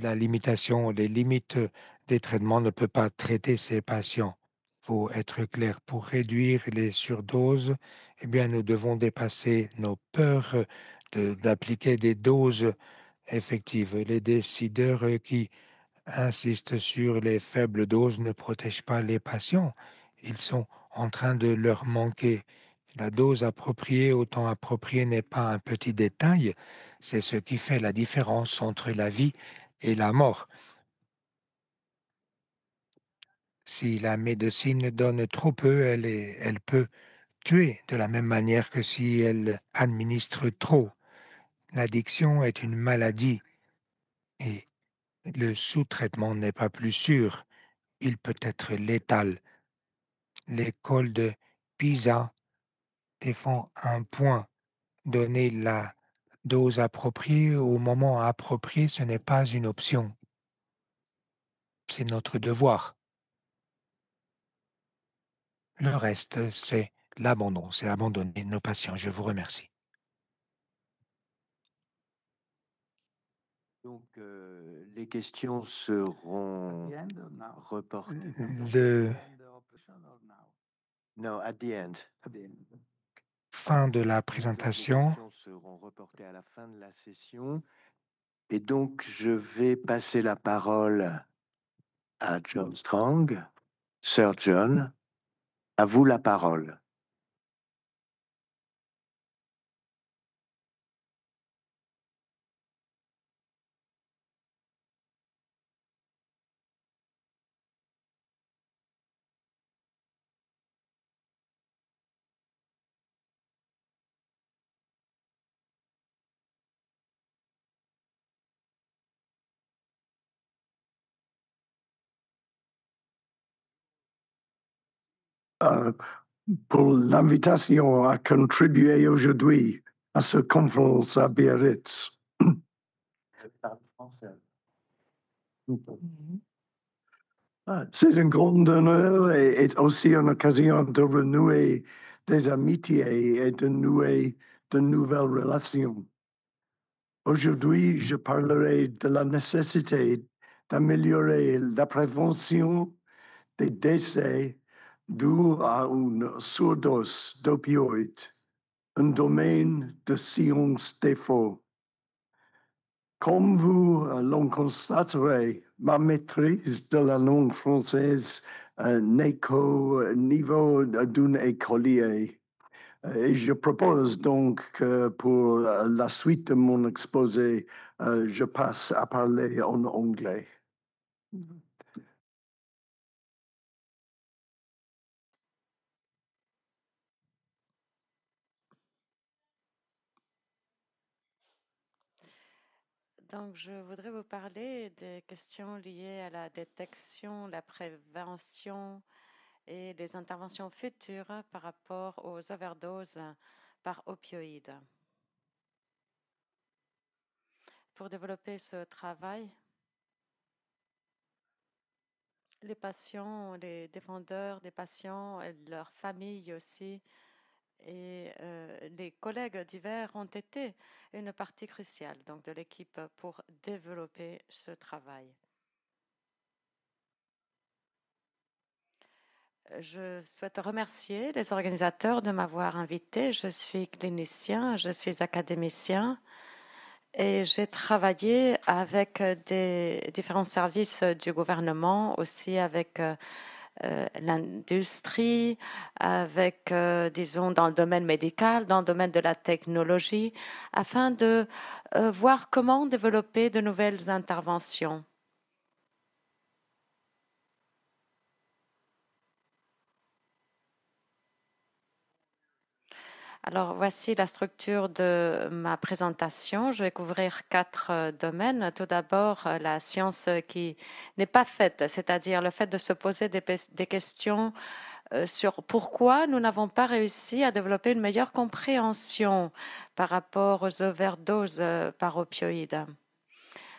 la limitation, les limites des traitements ne peut pas traiter ses patients. Il faut être clair, pour réduire les surdoses, eh bien, nous devons dépasser nos peurs d'appliquer des doses effectives. Les décideurs qui insiste sur les faibles doses ne protègent pas les patients. Ils sont en train de leur manquer. La dose appropriée au temps approprié n'est pas un petit détail, c'est ce qui fait la différence entre la vie et la mort. Si la médecine donne trop peu, elle peut tuer de la même manière que si elle administre trop. L'addiction est une maladie et le sous-traitement n'est pas plus sûr. Il peut être létal. L'école de Pisa défend un point. Donner la dose appropriée au moment approprié, ce n'est pas une option, c'est notre devoir. Le reste, c'est l'abandon, c'est abandonner nos patients. Je vous remercie. Donc, les questions seront reportées. Le No, at the end. fin de la Les présentation. questions seront reportées à la fin de la session. Et donc, je vais passer la parole à John Strong. Sir John, à vous la parole. pour l'invitation à contribuer aujourd'hui à cette conférence à Biarritz. C'est un grand honneur et aussi une occasion de renouer des amitiés et de nouer de nouvelles relations. Aujourd'hui, je parlerai de la nécessité d'améliorer la prévention des décès dus à une surdose d'opioïdes, un domaine de science défaut. Comme vous l'en constaterez, ma maîtrise de la langue française n'est qu'au niveau d'un écolier. Et je propose donc que pour la suite de mon exposé, je passe à parler en anglais. Donc, je voudrais vous parler des questions liées à la détection, la prévention et les interventions futures par rapport aux overdoses par opioïdes. Pour développer ce travail, les patients, les défendeurs des patients, et leurs familles aussi, et les collègues divers ont été une partie cruciale donc, de l'équipe pour développer ce travail. Je souhaite remercier les organisateurs de m'avoir invité. Je suis clinicien, je suis académicien et j'ai travaillé avec des différents services du gouvernement, aussi avec l'industrie, avec, disons, dans le domaine médical, dans le domaine de la technologie, afin de voir comment développer de nouvelles interventions. Alors, voici la structure de ma présentation. Je vais couvrir 4 domaines. Tout d'abord, la science qui n'est pas faite, c'est-à-dire le fait de se poser des questions sur pourquoi nous n'avons pas réussi à développer une meilleure compréhension par rapport aux overdoses par opioïdes.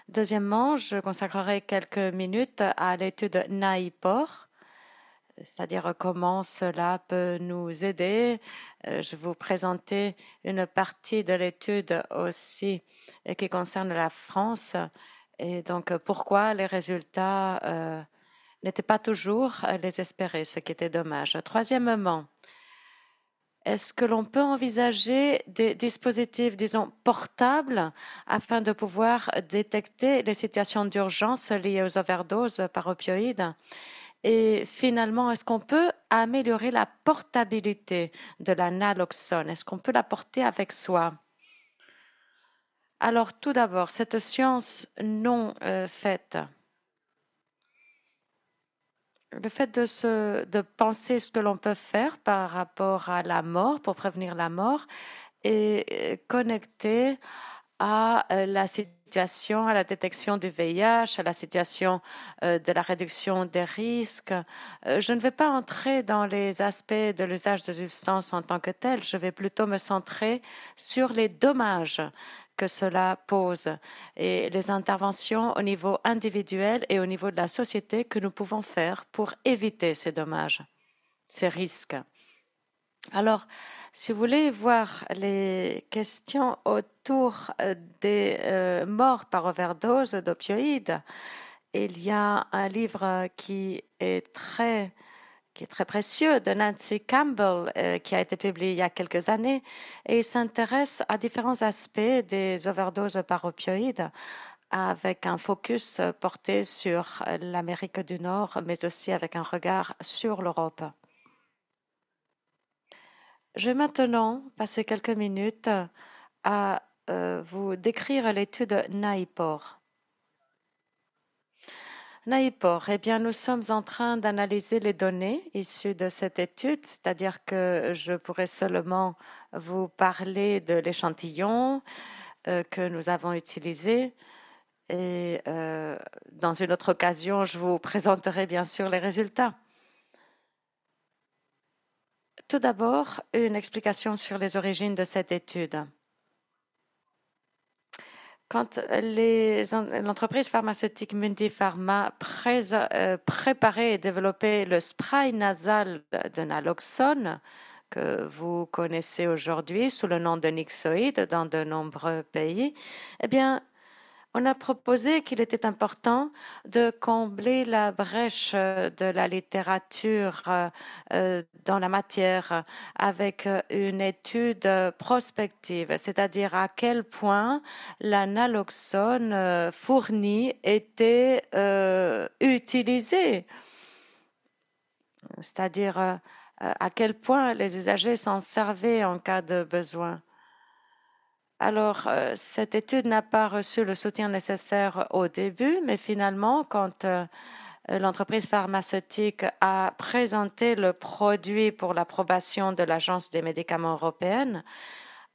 Deuxièmement, je consacrerai quelques minutes à l'étude NAIPOR, c'est-à-dire comment cela peut nous aider. Je vais vous présenter une partie de l'étude aussi qui concerne la France et donc pourquoi les résultats n'étaient pas toujours les espérés, ce qui était dommage. Troisièmement, est-ce que l'on peut envisager des dispositifs, disons, portables afin de pouvoir détecter les situations d'urgence liées aux overdoses par opioïdes? Et finalement, est-ce qu'on peut améliorer la portabilité de la naloxone? Est-ce qu'on peut la porter avec soi? Alors, tout d'abord, cette science non faite, le fait de penser ce que l'on peut faire par rapport à la mort, pour prévenir la mort, est connecté à la situation, à la détection du VIH, à la situation de la réduction des risques. Je ne vais pas entrer dans les aspects de l'usage de substances en tant que tel, je vais plutôt me centrer sur les dommages que cela pose et les interventions au niveau individuel et au niveau de la société que nous pouvons faire pour éviter ces dommages, ces risques. Alors, si vous voulez voir les questions autour des morts par overdose d'opioïdes, il y a un livre qui est très précieux de Nancy Campbell qui a été publié il y a quelques années et il s'intéresse à différents aspects des overdoses par opioïdes avec un focus porté sur l'Amérique du Nord, mais aussi avec un regard sur l'Europe. Je vais maintenant passer quelques minutes à vous décrire l'étude NAIPOR. NAIPOR, eh bien, nous sommes en train d'analyser les données issues de cette étude, c'est-à-dire que je pourrais seulement vous parler de l'échantillon que nous avons utilisé et dans une autre occasion, je vous présenterai bien sûr les résultats. Tout d'abord, une explication sur les origines de cette étude. Quand l'entreprise pharmaceutique Mundipharma préparait et développait le spray nasal de naloxone, que vous connaissez aujourd'hui sous le nom de Nixoid dans de nombreux pays, eh bien, on a proposé qu'il était important de combler la brèche de la littérature dans la matière avec une étude prospective, c'est-à-dire à quel point la naloxone fournie était utilisée, c'est-à-dire à quel point les usagers s'en servaient en cas de besoin. Alors, cette étude n'a pas reçu le soutien nécessaire au début, mais finalement, quand l'entreprise pharmaceutique a présenté le produit pour l'approbation de l'Agence des médicaments européenne,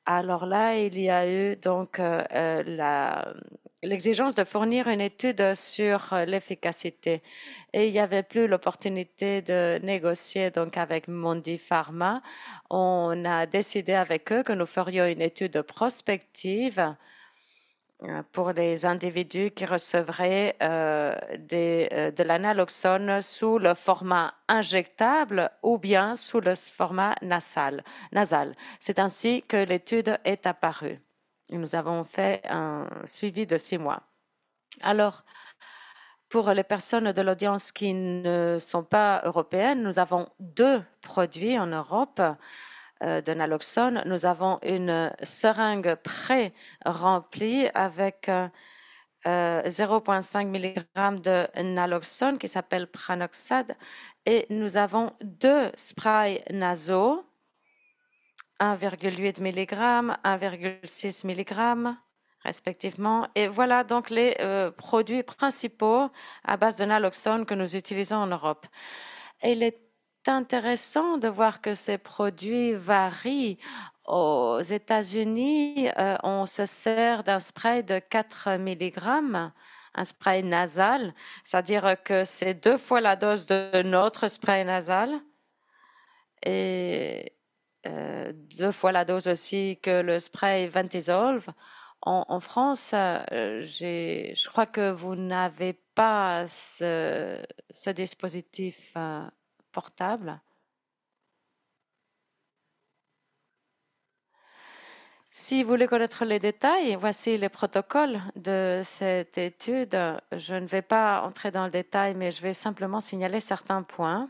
alors là, il y a eu donc l'exigence de fournir une étude sur l'efficacité. Et il n'y avait plus l'opportunité de négocier donc avec Mondi Pharma. On a décidé avec eux que nous ferions une étude prospective pour les individus qui recevraient de l'analoxone sous le format injectable ou bien sous le format nasal. C'est ainsi que l'étude est apparue. Nous avons fait un suivi de 6 mois. Alors, pour les personnes de l'audience qui ne sont pas européennes, nous avons 2 produits en Europe de naloxone. Nous avons une seringue pré-remplie avec 0,5 mg de naloxone qui s'appelle Pranoxad et nous avons 2 sprays nasaux, 1,8 mg, 1,6 mg respectivement. Et voilà donc les produits principaux à base de naloxone que nous utilisons en Europe. Et il est intéressant de voir que ces produits varient. Aux États-Unis, on se sert d'un spray de 4 mg, un spray nasal, c'est-à-dire que c'est 2 fois la dose de notre spray nasal et 2 fois la dose aussi que le spray Ventizolve. En France, je crois que vous n'avez pas ce dispositif portable. Si vous voulez connaître les détails, voici les protocoles de cette étude. Je ne vais pas entrer dans le détail, mais je vais simplement signaler certains points.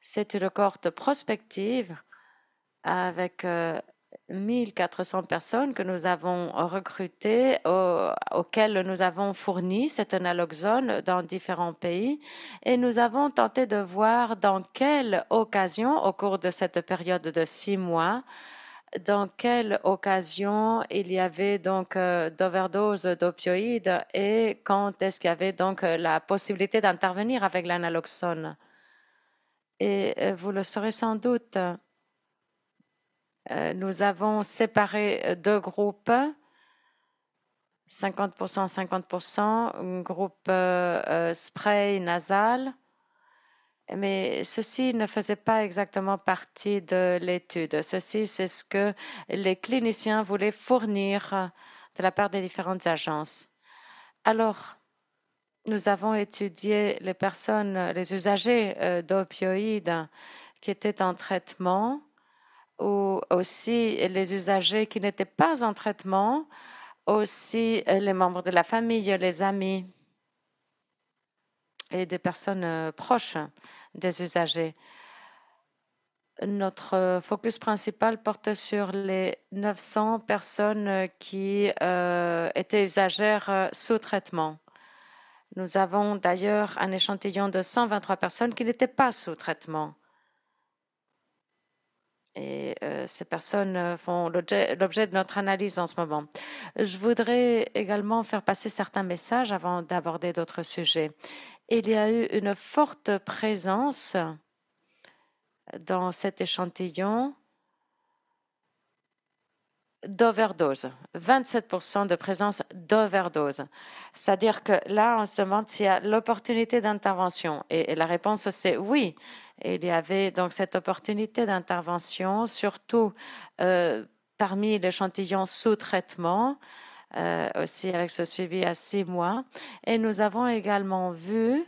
C'est une cohorte prospective avec 1400 personnes que nous avons recrutées, auxquelles nous avons fourni cette naloxone dans différents pays. Et nous avons tenté de voir dans quelle occasion, au cours de cette période de 6 mois, dans quelle occasion il y avait donc d'overdose d'opioïdes et quand est-ce qu'il y avait donc la possibilité d'intervenir avec l'analoxone. Et vous le saurez sans doute, nous avons séparé 2 groupes, 50%, 50%, un groupe spray nasal, mais ceci ne faisait pas exactement partie de l'étude. Ceci, c'est ce que les cliniciens voulaient fournir de la part des différentes agences. Alors, nous avons étudié les personnes, les usagers d'opioïdes qui étaient en traitement ou aussi les usagers qui n'étaient pas en traitement, aussi les membres de la famille, les amis et des personnes proches des usagers. Notre focus principal porte sur les 900 personnes qui étaient usagères sous traitement. Nous avons d'ailleurs un échantillon de 123 personnes qui n'étaient pas sous traitement. Et ces personnes font l'objet de notre analyse en ce moment. Je voudrais également faire passer certains messages avant d'aborder d'autres sujets. Il y a eu une forte présence dans cet échantillon d'overdose, 27% de présence d'overdose. C'est-à-dire que là, on se demande s'il y a l'opportunité d'intervention. Et la réponse, c'est oui. Il y avait donc cette opportunité d'intervention, surtout parmi l'échantillon sous traitement, aussi avec ce suivi à 6 mois. Et nous avons également vu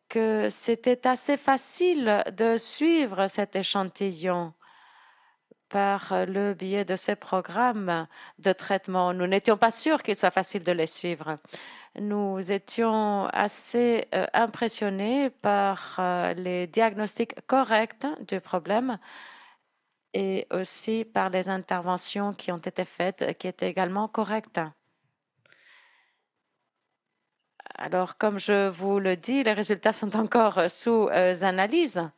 que c'était assez facile de suivre cet échantillon par le biais de ces programmes de traitement. Nous n'étions pas sûrs qu'il soit facile de les suivre. Nous étions assez impressionnés par les diagnostics corrects du problème et aussi par les interventions qui ont été faites, qui étaient également correctes. Alors, comme je vous le dis, les résultats sont encore sous analyse.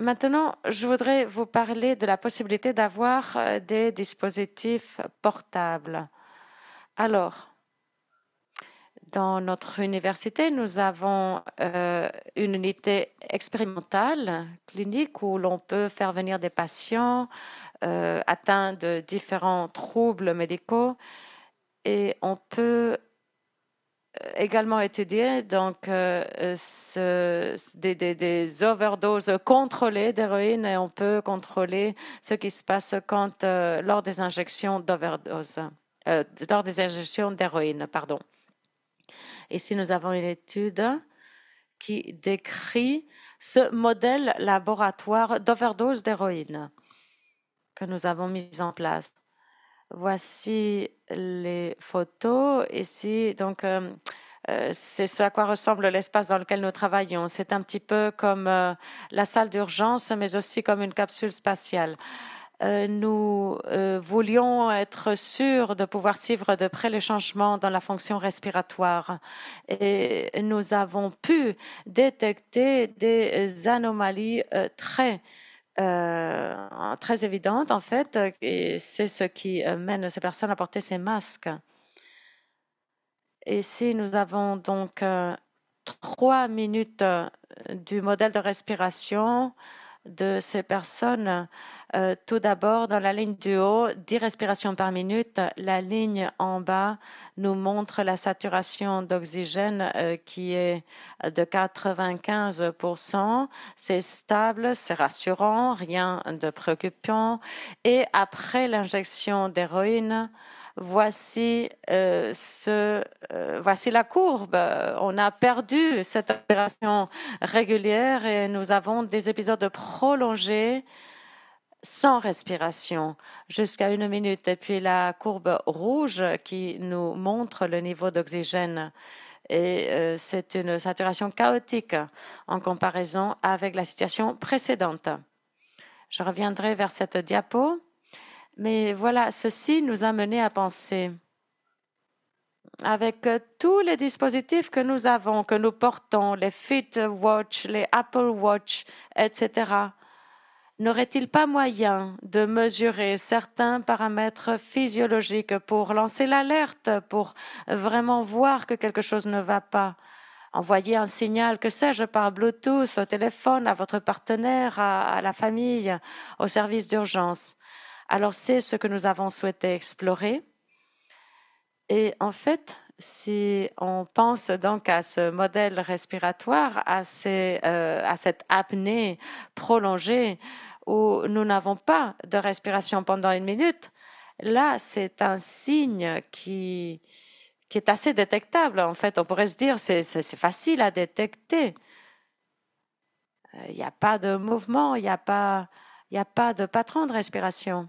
Maintenant, je voudrais vous parler de la possibilité d'avoir des dispositifs portables. Alors, dans notre université, nous avons une unité expérimentale clinique où l'on peut faire venir des patients atteints de différents troubles médicaux et on peut également étudier donc des overdoses contrôlées d'héroïne et on peut contrôler ce qui se passe quand lors des injections d'overdose, lors des injections d'héroïne, pardon. Ici, nous avons une étude qui décrit ce modèle laboratoire d'overdose d'héroïne que nous avons mis en place. Voici les photos. Ici, donc, c'est ce à quoi ressemble l'espace dans lequel nous travaillons. C'est un petit peu comme la salle d'urgence, mais aussi comme une capsule spatiale. Nous voulions être sûrs de pouvoir suivre de près les changements dans la fonction respiratoire et nous avons pu détecter des anomalies très évidentes en fait, et c'est ce qui mène ces personnes à porter ces masques. Ici, nous avons donc 3 minutes du modèle de respiration de ces personnes. Tout d'abord, dans la ligne du haut, 10 respirations par minute. La ligne en bas nous montre la saturation d'oxygène qui est de 95%. C'est stable, c'est rassurant, rien de préoccupant. Et après l'injection d'héroïne, voici la courbe. On a perdu cette opération régulière et nous avons des épisodes prolongés sans respiration jusqu'à 1 minute. Et puis la courbe rouge qui nous montre le niveau d'oxygène. Et c'est une saturation chaotique en comparaison avec la situation précédente. Je reviendrai vers cette diapo. Mais voilà, ceci nous a mené à penser, avec tous les dispositifs que nous avons, que nous portons, les FitWatch, les Apple Watch, etc., n'aurait-il pas moyen de mesurer certains paramètres physiologiques pour lancer l'alerte, pour vraiment voir que quelque chose ne va pas? Envoyer un signal, que sais-je, par Bluetooth, au téléphone, à votre partenaire, à la famille, au service d'urgence. Alors, c'est ce que nous avons souhaité explorer. Et en fait, si on pense donc à ce modèle respiratoire, à cette apnée prolongée où nous n'avons pas de respiration pendant 1 minute, là, c'est un signe qui est assez détectable. En fait, on pourrait se dire c'est facile à détecter. Il n'y a pas de mouvement, il n'y a pas de patron de respiration.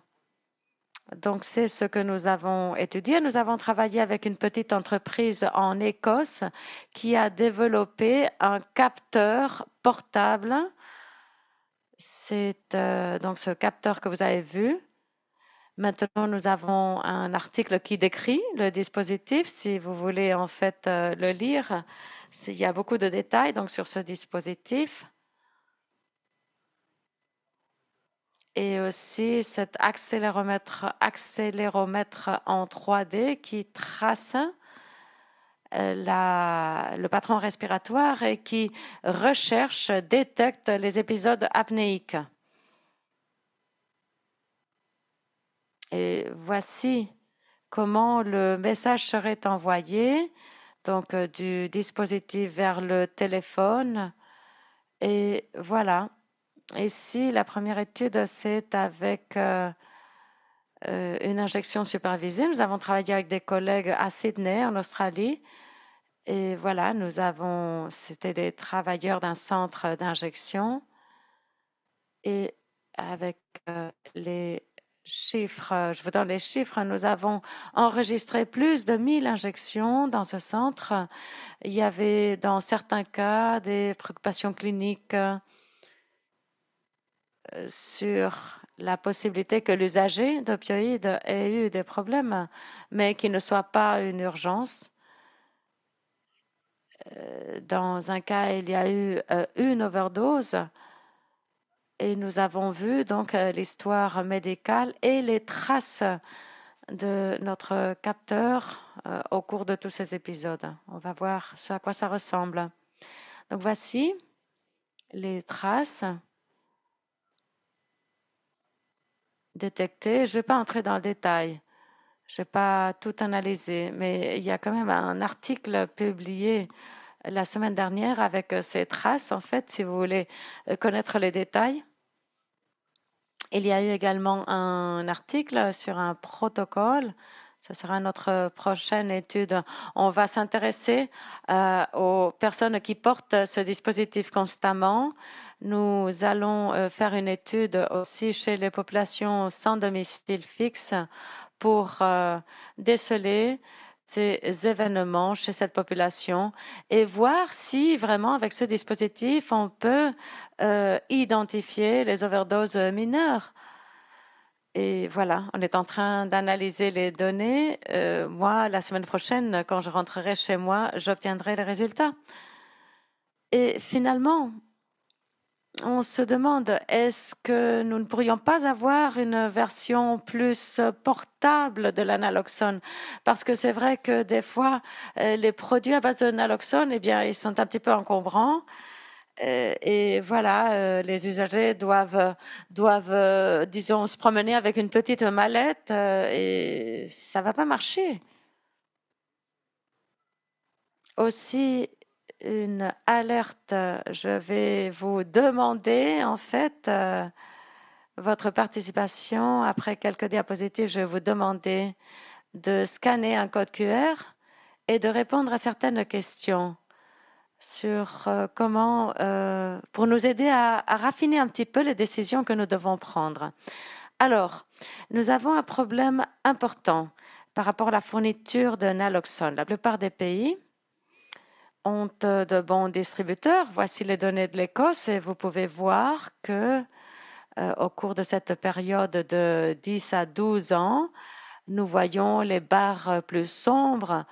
Donc, c'est ce que nous avons étudié. Nous avons travaillé avec une petite entreprise en Écosse qui a développé un capteur portable. C'est donc ce capteur que vous avez vu. Maintenant, nous avons un article qui décrit le dispositif. Si vous voulez en fait le lire, il y a beaucoup de détails donc, sur ce dispositif. Et aussi cet accéléromètre en 3D qui trace le patron respiratoire et qui détecte les épisodes apnéiques. Et voici comment le message serait envoyé, donc du dispositif vers le téléphone. Et voilà. Ici, la première étude, c'est avec une injection supervisée. Nous avons travaillé avec des collègues à Sydney, en Australie. Et voilà, c'était des travailleurs d'un centre d'injection. Et avec les chiffres, je vous donne les chiffres, nous avons enregistré plus de 1000 injections dans ce centre. Il y avait dans certains cas des préoccupations cliniques sur la possibilité que l'usager d'opioïdes ait eu des problèmes, mais qui ne soit pas une urgence. Dans un cas, il y a eu une overdose et nous avons vu donc l'histoire médicale et les traces de notre capteur au cours de tous ces épisodes. On va voir ce à quoi ça ressemble. Donc voici les traces détectées. Je ne vais pas entrer dans le détail. Je n'ai pas tout analysé, mais il y a quand même un article publié la semaine dernière avec ces traces, en fait, si vous voulez connaître les détails. Il y a eu également un article sur un protocole. Ce sera notre prochaine étude. On va s'intéresser aux personnes qui portent ce dispositif constamment. Nous allons faire une étude aussi chez les populations sans domicile fixe pour déceler ces événements chez cette population et voir si vraiment avec ce dispositif, on peut identifier les overdoses mineures. Et voilà, on est en train d'analyser les données. Moi, la semaine prochaine, quand je rentrerai chez moi, j'obtiendrai les résultats. Et finalement, on se demande, est-ce que nous ne pourrions pas avoir une version plus portable de la naloxone? Parce que c'est vrai que des fois, les produits à base de naloxone, eh bien, ils sont un petit peu encombrants. Et voilà, les usagers doivent, disons, se promener avec une petite mallette et ça va pas marcher. Aussi, une alerte, je vais vous demander en fait votre participation. Après quelques diapositives, je vais vous demander de scanner un code QR et de répondre à certaines questions sur comment, pour nous aider à raffiner un petit peu les décisions que nous devons prendre. Alors, nous avons un problème important par rapport à la fourniture de naloxone. La plupart des pays ont de bons distributeurs. Voici les données de l'Écosse et vous pouvez voir que au cours de cette période de 10 à 12 ans, nous voyons les barres plus sombres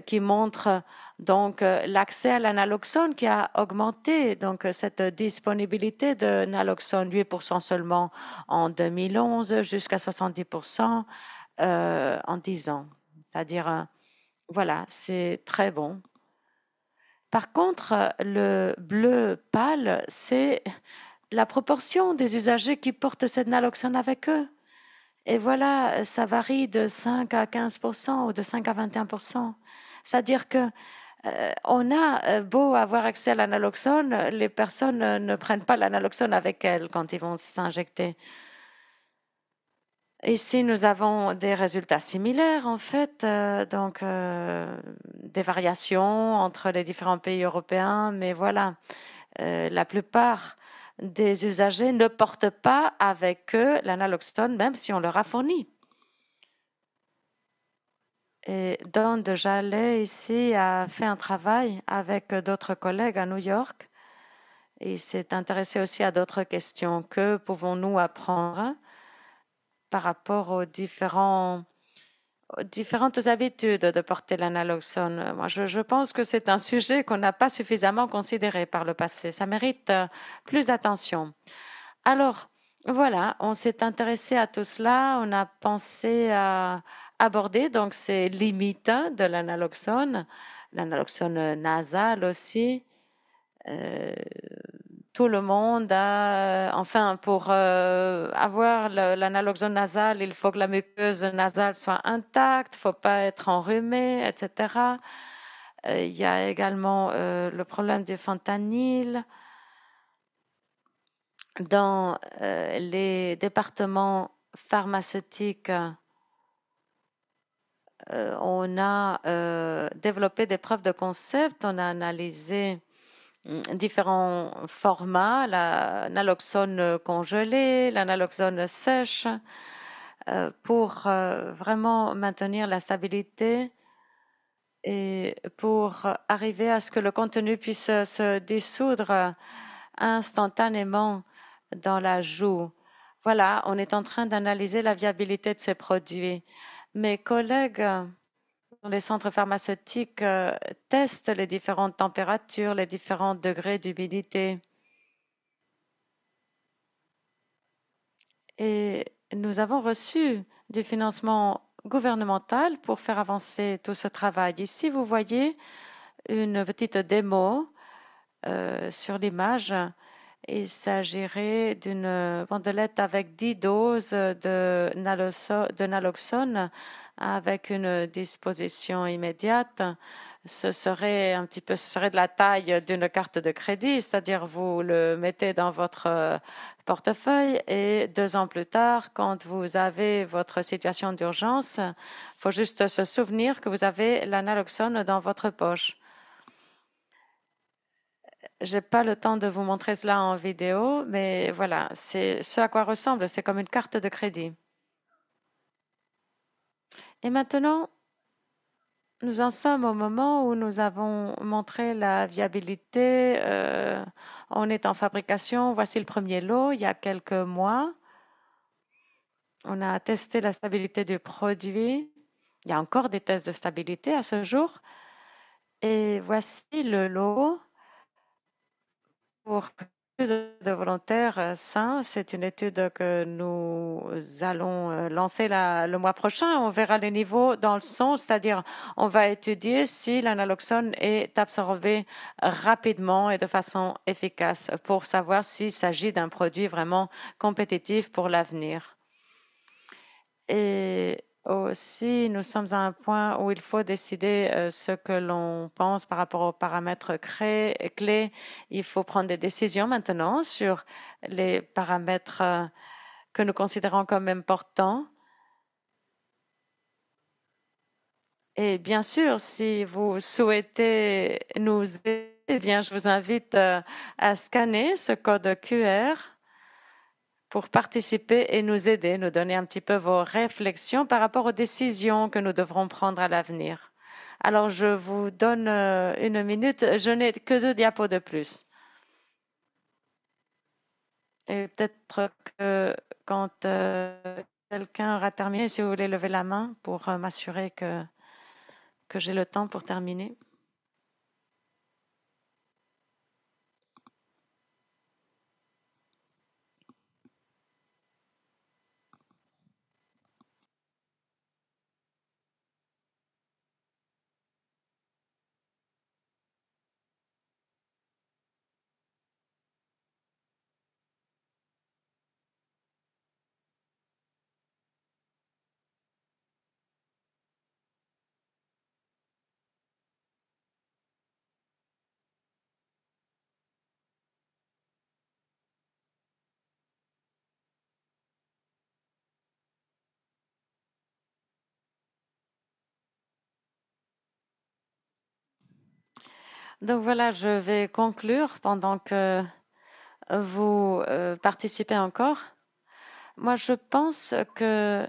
qui montrent donc l'accès à la naloxone qui a augmenté, donc cette disponibilité de naloxone, 8% seulement en 2011 jusqu'à 70% en 10 ans. C'est-à-dire, voilà, c'est très bon. Par contre, le bleu pâle, c'est la proportion des usagers qui portent cette naloxone avec eux. Et voilà, ça varie de 5 à 15% ou de 5 à 21%. C'est-à-dire que on a beau avoir accès à l'analoxone, les personnes ne prennent pas l'analoxone avec elles quand ils vont s'injecter. Ici, nous avons des résultats similaires, en fait, donc des variations entre les différents pays européens, mais voilà, la plupart des usagers ne portent pas avec eux l'analoxone, même si on leur a fourni. Et Don de Jalais ici a fait un travail avec d'autres collègues à New York. Il s'est intéressé aussi à d'autres questions. Que pouvons-nous apprendre par rapport aux différentes habitudes de porter l'analoxone? Moi, je pense que c'est un sujet qu'on n'a pas suffisamment considéré par le passé. Ça mérite plus d'attention. Alors, voilà, on s'est intéressé à tout cela. On a pensé à aborder donc ces limites de l'analoxone nasal aussi, tout le monde a, enfin, pour avoir l'analoxone nasal, il faut que la muqueuse nasale soit intacte, il ne faut pas être enrhumé, etc. Il y a également le problème du fentanyl. Dans les départements pharmaceutiques, on a développé des preuves de concept, on a analysé différents formats, la naloxone congelée, la naloxone sèche, pour vraiment maintenir la stabilité et pour arriver à ce que le contenu puisse se dissoudre instantanément dans la joue. Voilà, on est en train d'analyser la viabilité de ces produits. Mes collègues dans les centres pharmaceutiques testent les différentes températures, les différents degrés d'humidité. Et nous avons reçu du financement gouvernemental pour faire avancer tout ce travail. Ici, vous voyez une petite démo sur l'image. Il s'agirait d'une bandelette avec 10 doses de naloxone avec une disposition immédiate. Ce serait de la taille d'une carte de crédit, c'est-à-dire vous le mettez dans votre portefeuille et 2 ans plus tard, quand vous avez votre situation d'urgence, il faut juste se souvenir que vous avez la naloxone dans votre poche. J'ai pas le temps de vous montrer cela en vidéo, mais voilà, c'est ce à quoi ressemble. C'est comme une carte de crédit. Et maintenant, nous en sommes au moment où nous avons montré la viabilité. On est en fabrication. Voici le premier lot il y a quelques mois. On a testé la stabilité du produit. Il y a encore des tests de stabilité à ce jour. Et voici le lot pour de volontaires sains. C'est une étude que nous allons lancer le mois prochain. On verra les niveaux dans le sang, c'est-à-dire on va étudier si l'analoxone est absorbé rapidement et de façon efficace pour savoir s'il s'agit d'un produit vraiment compétitif pour l'avenir. Et aussi, nous sommes à un point où il faut décider ce que l'on pense par rapport aux paramètres clés. Il faut prendre des décisions maintenant sur les paramètres que nous considérons comme importants. Et bien sûr, si vous souhaitez nous aider, eh bien, je vous invite à scanner ce code QR pour participer et nous aider, nous donner un petit peu vos réflexions par rapport aux décisions que nous devrons prendre à l'avenir. Alors, je vous donne une minute. Je n'ai que 2 diapos de plus. Et peut-être que quand quelqu'un aura terminé, si vous voulez lever la main pour m'assurer que j'ai le temps pour terminer. Donc voilà, je vais conclure pendant que vous participez encore. Moi, je pense que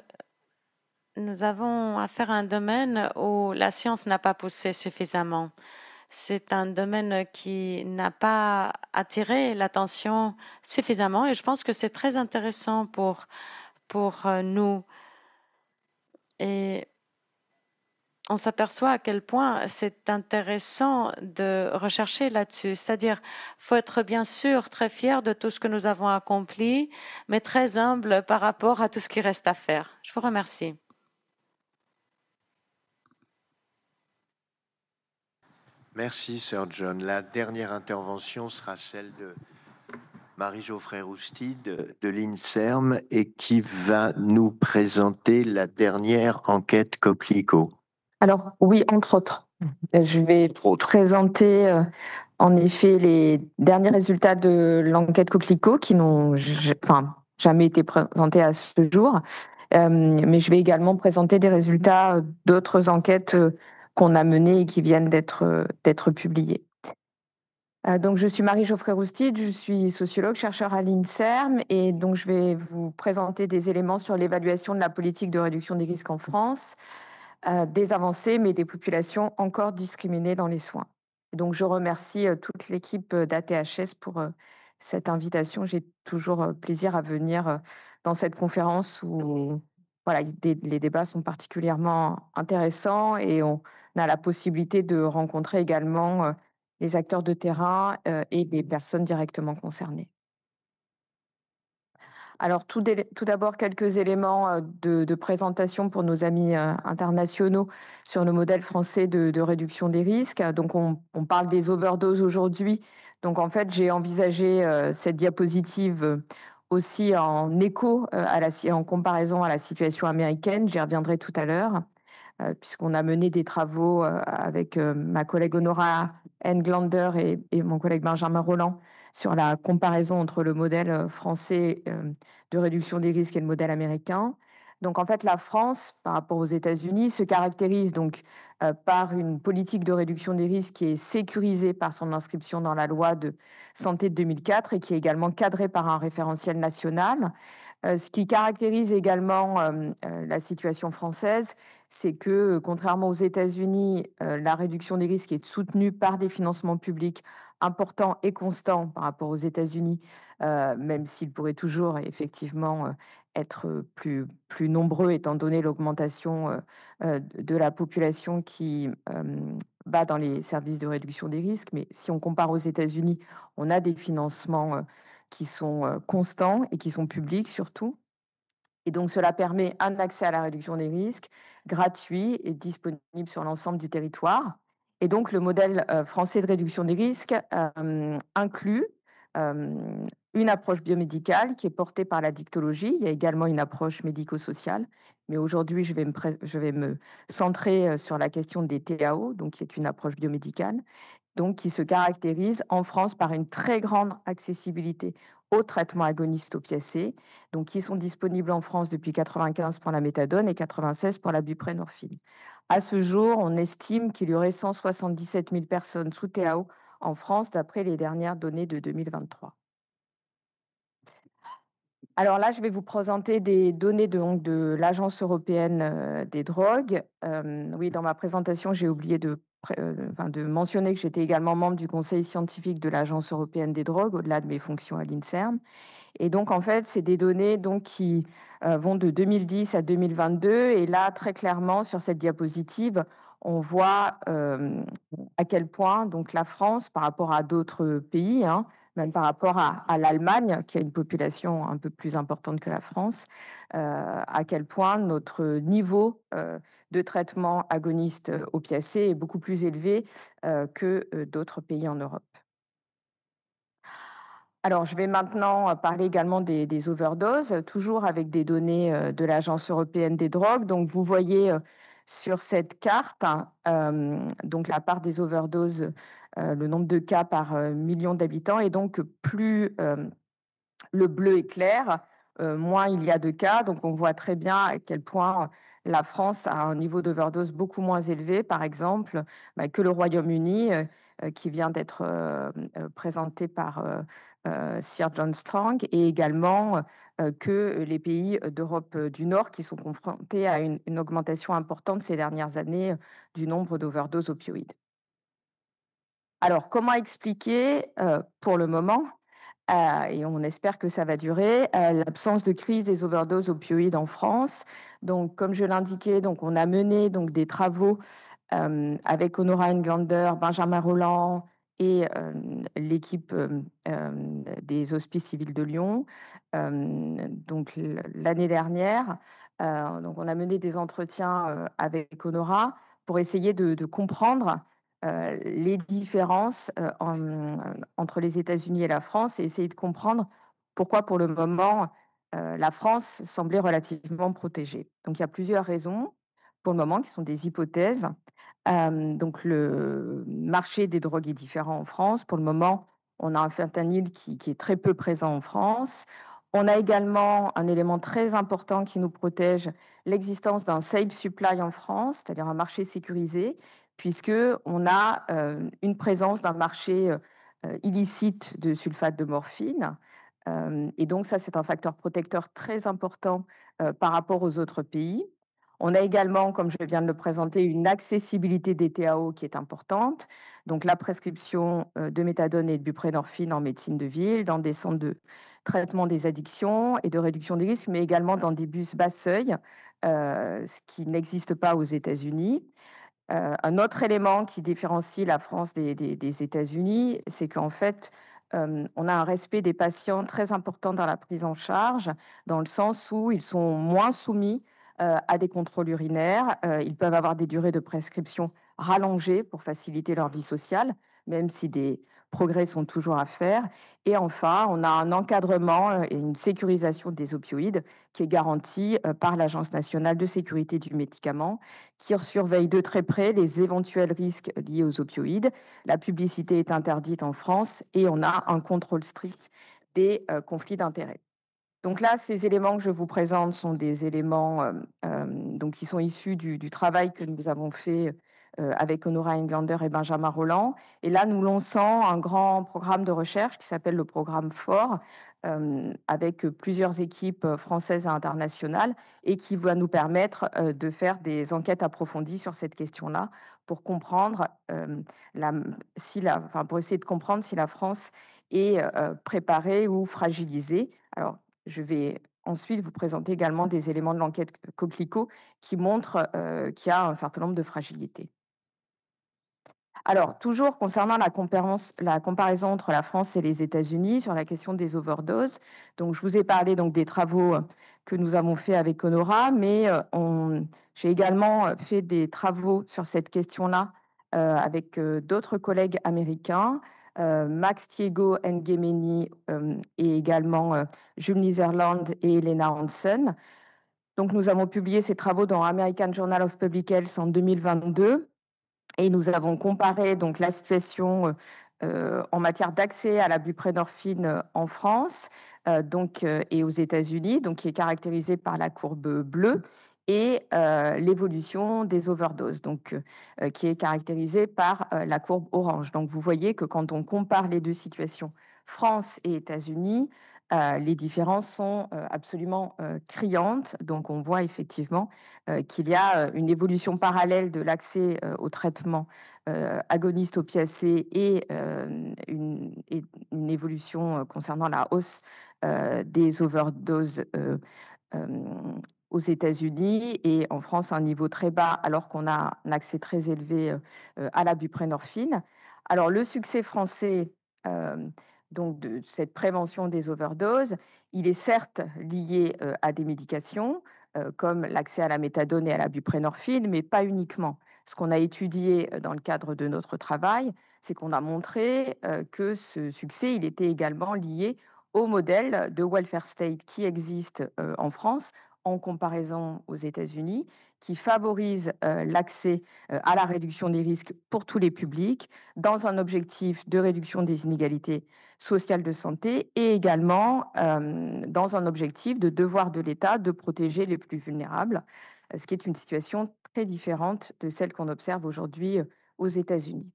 nous avons affaire à un domaine où la science n'a pas poussé suffisamment. C'est un domaine qui n'a pas attiré l'attention suffisamment et je pense que c'est très intéressant pour nous. Et on s'aperçoit à quel point c'est intéressant de rechercher là-dessus. C'est-à-dire, faut être bien sûr très fier de tout ce que nous avons accompli, mais très humble par rapport à tout ce qui reste à faire. Je vous remercie. Merci, Sir John. La dernière intervention sera celle de Marie-Geoffrey Rousti de l'INSERM et qui va nous présenter la dernière enquête Coquelicot. Alors oui, entre autres. Je vais Entre autres. présenter en effet les derniers résultats de l'enquête Coquelicot qui n'ont jamais été présentés à ce jour. Mais je vais également présenter des résultats d'autres enquêtes qu'on a menées et qui viennent d'être publiées. Donc, je suis Marie-Geoffrey Roustide, je suis sociologue, chercheur à l'INSERM, et donc je vais vous présenter des éléments sur l'évaluation de la politique de réduction des risques en France, des avancées, mais des populations encore discriminées dans les soins. Et donc, je remercie toute l'équipe d'ATHS pour cette invitation. J'ai toujours plaisir à venir dans cette conférence où voilà, les débats sont particulièrement intéressants et on a la possibilité de rencontrer également les acteurs de terrain et les personnes directement concernées. Alors, tout d'abord, quelques éléments de présentation pour nos amis internationaux sur le modèle français de réduction des risques. Donc, on parle des overdoses aujourd'hui. Donc, en fait, j'ai envisagé cette diapositive aussi en écho, en comparaison à la situation américaine. J'y reviendrai tout à l'heure, puisqu'on a mené des travaux avec ma collègue Honora Englander et mon collègue Benjamin Roland sur la comparaison entre le modèle français de réduction des risques et le modèle américain. Donc, en fait, la France, par rapport aux États-Unis, se caractérise donc par une politique de réduction des risques qui est sécurisée par son inscription dans la loi de santé de 2004 et qui est également cadrée par un référentiel national. Ce qui caractérise également la situation française, c'est que, contrairement aux États-Unis, la réduction des risques est soutenue par des financements publics importants et constants par rapport aux États-Unis, même s'ils pourraient toujours effectivement être plus nombreux étant donné l'augmentation de la population qui va dans les services de réduction des risques. Mais si on compare aux États-Unis, on a des financements qui sont constants et qui sont publics surtout. Et donc, cela permet un accès à la réduction des risques gratuit et disponible sur l'ensemble du territoire. Et donc, le modèle français de réduction des risques inclut une approche biomédicale qui est portée par la dictologie. Il y a également une approche médico-sociale. Mais aujourd'hui, je vais me centrer sur la question des TAO, donc qui est une approche biomédicale, donc qui se caractérise en France par une très grande accessibilité aux traitements agonistes opiacés, donc qui sont disponibles en France depuis 1995 pour la méthadone et 1996 pour la buprenorphine. À ce jour, on estime qu'il y aurait 177 000 personnes sous TAO en France, d'après les dernières données de 2023. Alors là, je vais vous présenter des données de l'Agence européenne des drogues. Oui, dans ma présentation, j'ai oublié de mentionner que j'étais également membre du conseil scientifique de l'Agence européenne des drogues, au-delà de mes fonctions à l'INSERM. Et donc, en fait, c'est des données qui vont de 2010 à 2022. Et là, très clairement, sur cette diapositive, on voit à quel point donc, la France, par rapport à d'autres pays, même par rapport à l'Allemagne, qui a une population un peu plus importante que la France, à quel point notre niveau de traitement agoniste opiacé est beaucoup plus élevé que d'autres pays en Europe. Alors, je vais maintenant parler également des overdoses, toujours avec des données de l'Agence européenne des drogues. Donc, vous voyez sur cette carte donc la part des overdoses, le nombre de cas par million d'habitants. Et donc, plus le bleu est clair, moins il y a de cas. Donc, on voit très bien à quel point la France a un niveau d'overdose beaucoup moins élevé, par exemple, que le Royaume-Uni, qui vient d'être présenté par Sir John Strong, et également que les pays d'Europe du Nord, qui sont confrontés à une augmentation importante ces dernières années du nombre d'overdoses opioïdes. Alors, comment expliquer, pour le moment, et on espère que ça va durer, l'absence de crise des overdoses opioïdes en France? Donc, comme je l'indiquais, on a mené des travaux avec Honora Englander, Benjamin Roland et l'équipe des Hospices civils de Lyon. Donc, l'année dernière, on a mené des entretiens avec Honora pour essayer de comprendre les différences entre les États-Unis et la France et essayer de comprendre pourquoi, pour le moment, la France semblait relativement protégée. Donc, il y a plusieurs raisons, pour le moment, qui sont des hypothèses. Donc, le marché des drogues est différent en France. Pour le moment, on a un fentanyl qui est très peu présent en France. On a également un élément très important qui nous protège, l'existence d'un safe supply en France, c'est-à-dire un marché sécurisé, puisqu'on a une présence d'un marché illicite de sulfate de morphine. Et donc, ça, c'est un facteur protecteur très important par rapport aux autres pays. On a également, comme je viens de le présenter, une accessibilité des TAO qui est importante. Donc, la prescription de méthadone et de buprenorphine en médecine de ville, dans des centres de traitement des addictions et de réduction des risques, mais également dans des bus bas seuil, ce qui n'existe pas aux États-Unis. Un autre élément qui différencie la France des États-Unis, c'est qu'en fait, on a un respect des patients très important dans la prise en charge, dans le sens où ils sont moins soumis à des contrôles urinaires. Ils peuvent avoir des durées de prescription rallongées pour faciliter leur vie sociale, même si des progrès sont toujours à faire. Et enfin, on a un encadrement et une sécurisation des opioïdes qui est garantie par l'Agence nationale de sécurité du médicament, qui surveille de très près les éventuels risques liés aux opioïdes. La publicité est interdite en France et on a un contrôle strict des conflits d'intérêts. Donc là, ces éléments que je vous présente sont des éléments donc qui sont issus du travail que nous avons fait avec Honora Englander et Benjamin Rolland. Et là, nous lançons un grand programme de recherche qui s'appelle le programme FOR, avec plusieurs équipes françaises et internationales, et qui va nous permettre de faire des enquêtes approfondies sur cette question-là pour comprendre pour essayer de comprendre si la France est préparée ou fragilisée. Alors, je vais ensuite vous présenter également des éléments de l'enquête Coquelicot qui montrent qu'il y a un certain nombre de fragilités. Alors, toujours concernant la comparaison entre la France et les États-Unis sur la question des overdoses, donc je vous ai parlé donc des travaux que nous avons faits avec Honora, mais j'ai également fait des travaux sur cette question-là avec d'autres collègues américains, Max Thiego Ngemeni et également Jules Nizerland et Elena Hansen. Donc, nous avons publié ces travaux dans American Journal of Public Health en 2022. Et nous avons comparé donc la situation en matière d'accès à la buprenorphine en France et aux États-Unis, donc qui est caractérisée par la courbe bleue, et l'évolution des overdoses, donc qui est caractérisée par la courbe orange. Donc vous voyez que quand on compare les deux situations, France et États-Unis, les différences sont absolument criantes. Donc on voit effectivement qu'il y a une évolution parallèle de l'accès au traitement agoniste opiacé et une évolution concernant la hausse des overdoses aux États-Unis et en France à un niveau très bas, alors qu'on a un accès très élevé à la buprenorphine. Alors le succès français donc de cette prévention des overdoses, il est certes lié à des médications, comme l'accès à la méthadone et à la buprenorphine, mais pas uniquement. Ce qu'on a étudié dans le cadre de notre travail, c'est qu'on a montré que ce succès, il était également lié au modèle de welfare state qui existe en France en comparaison aux États-Unis, qui favorise l'accès à la réduction des risques pour tous les publics dans un objectif de réduction des inégalités sociales de santé et également dans un objectif de devoir de l'État de protéger les plus vulnérables, ce qui est une situation très différente de celle qu'on observe aujourd'hui aux États-Unis.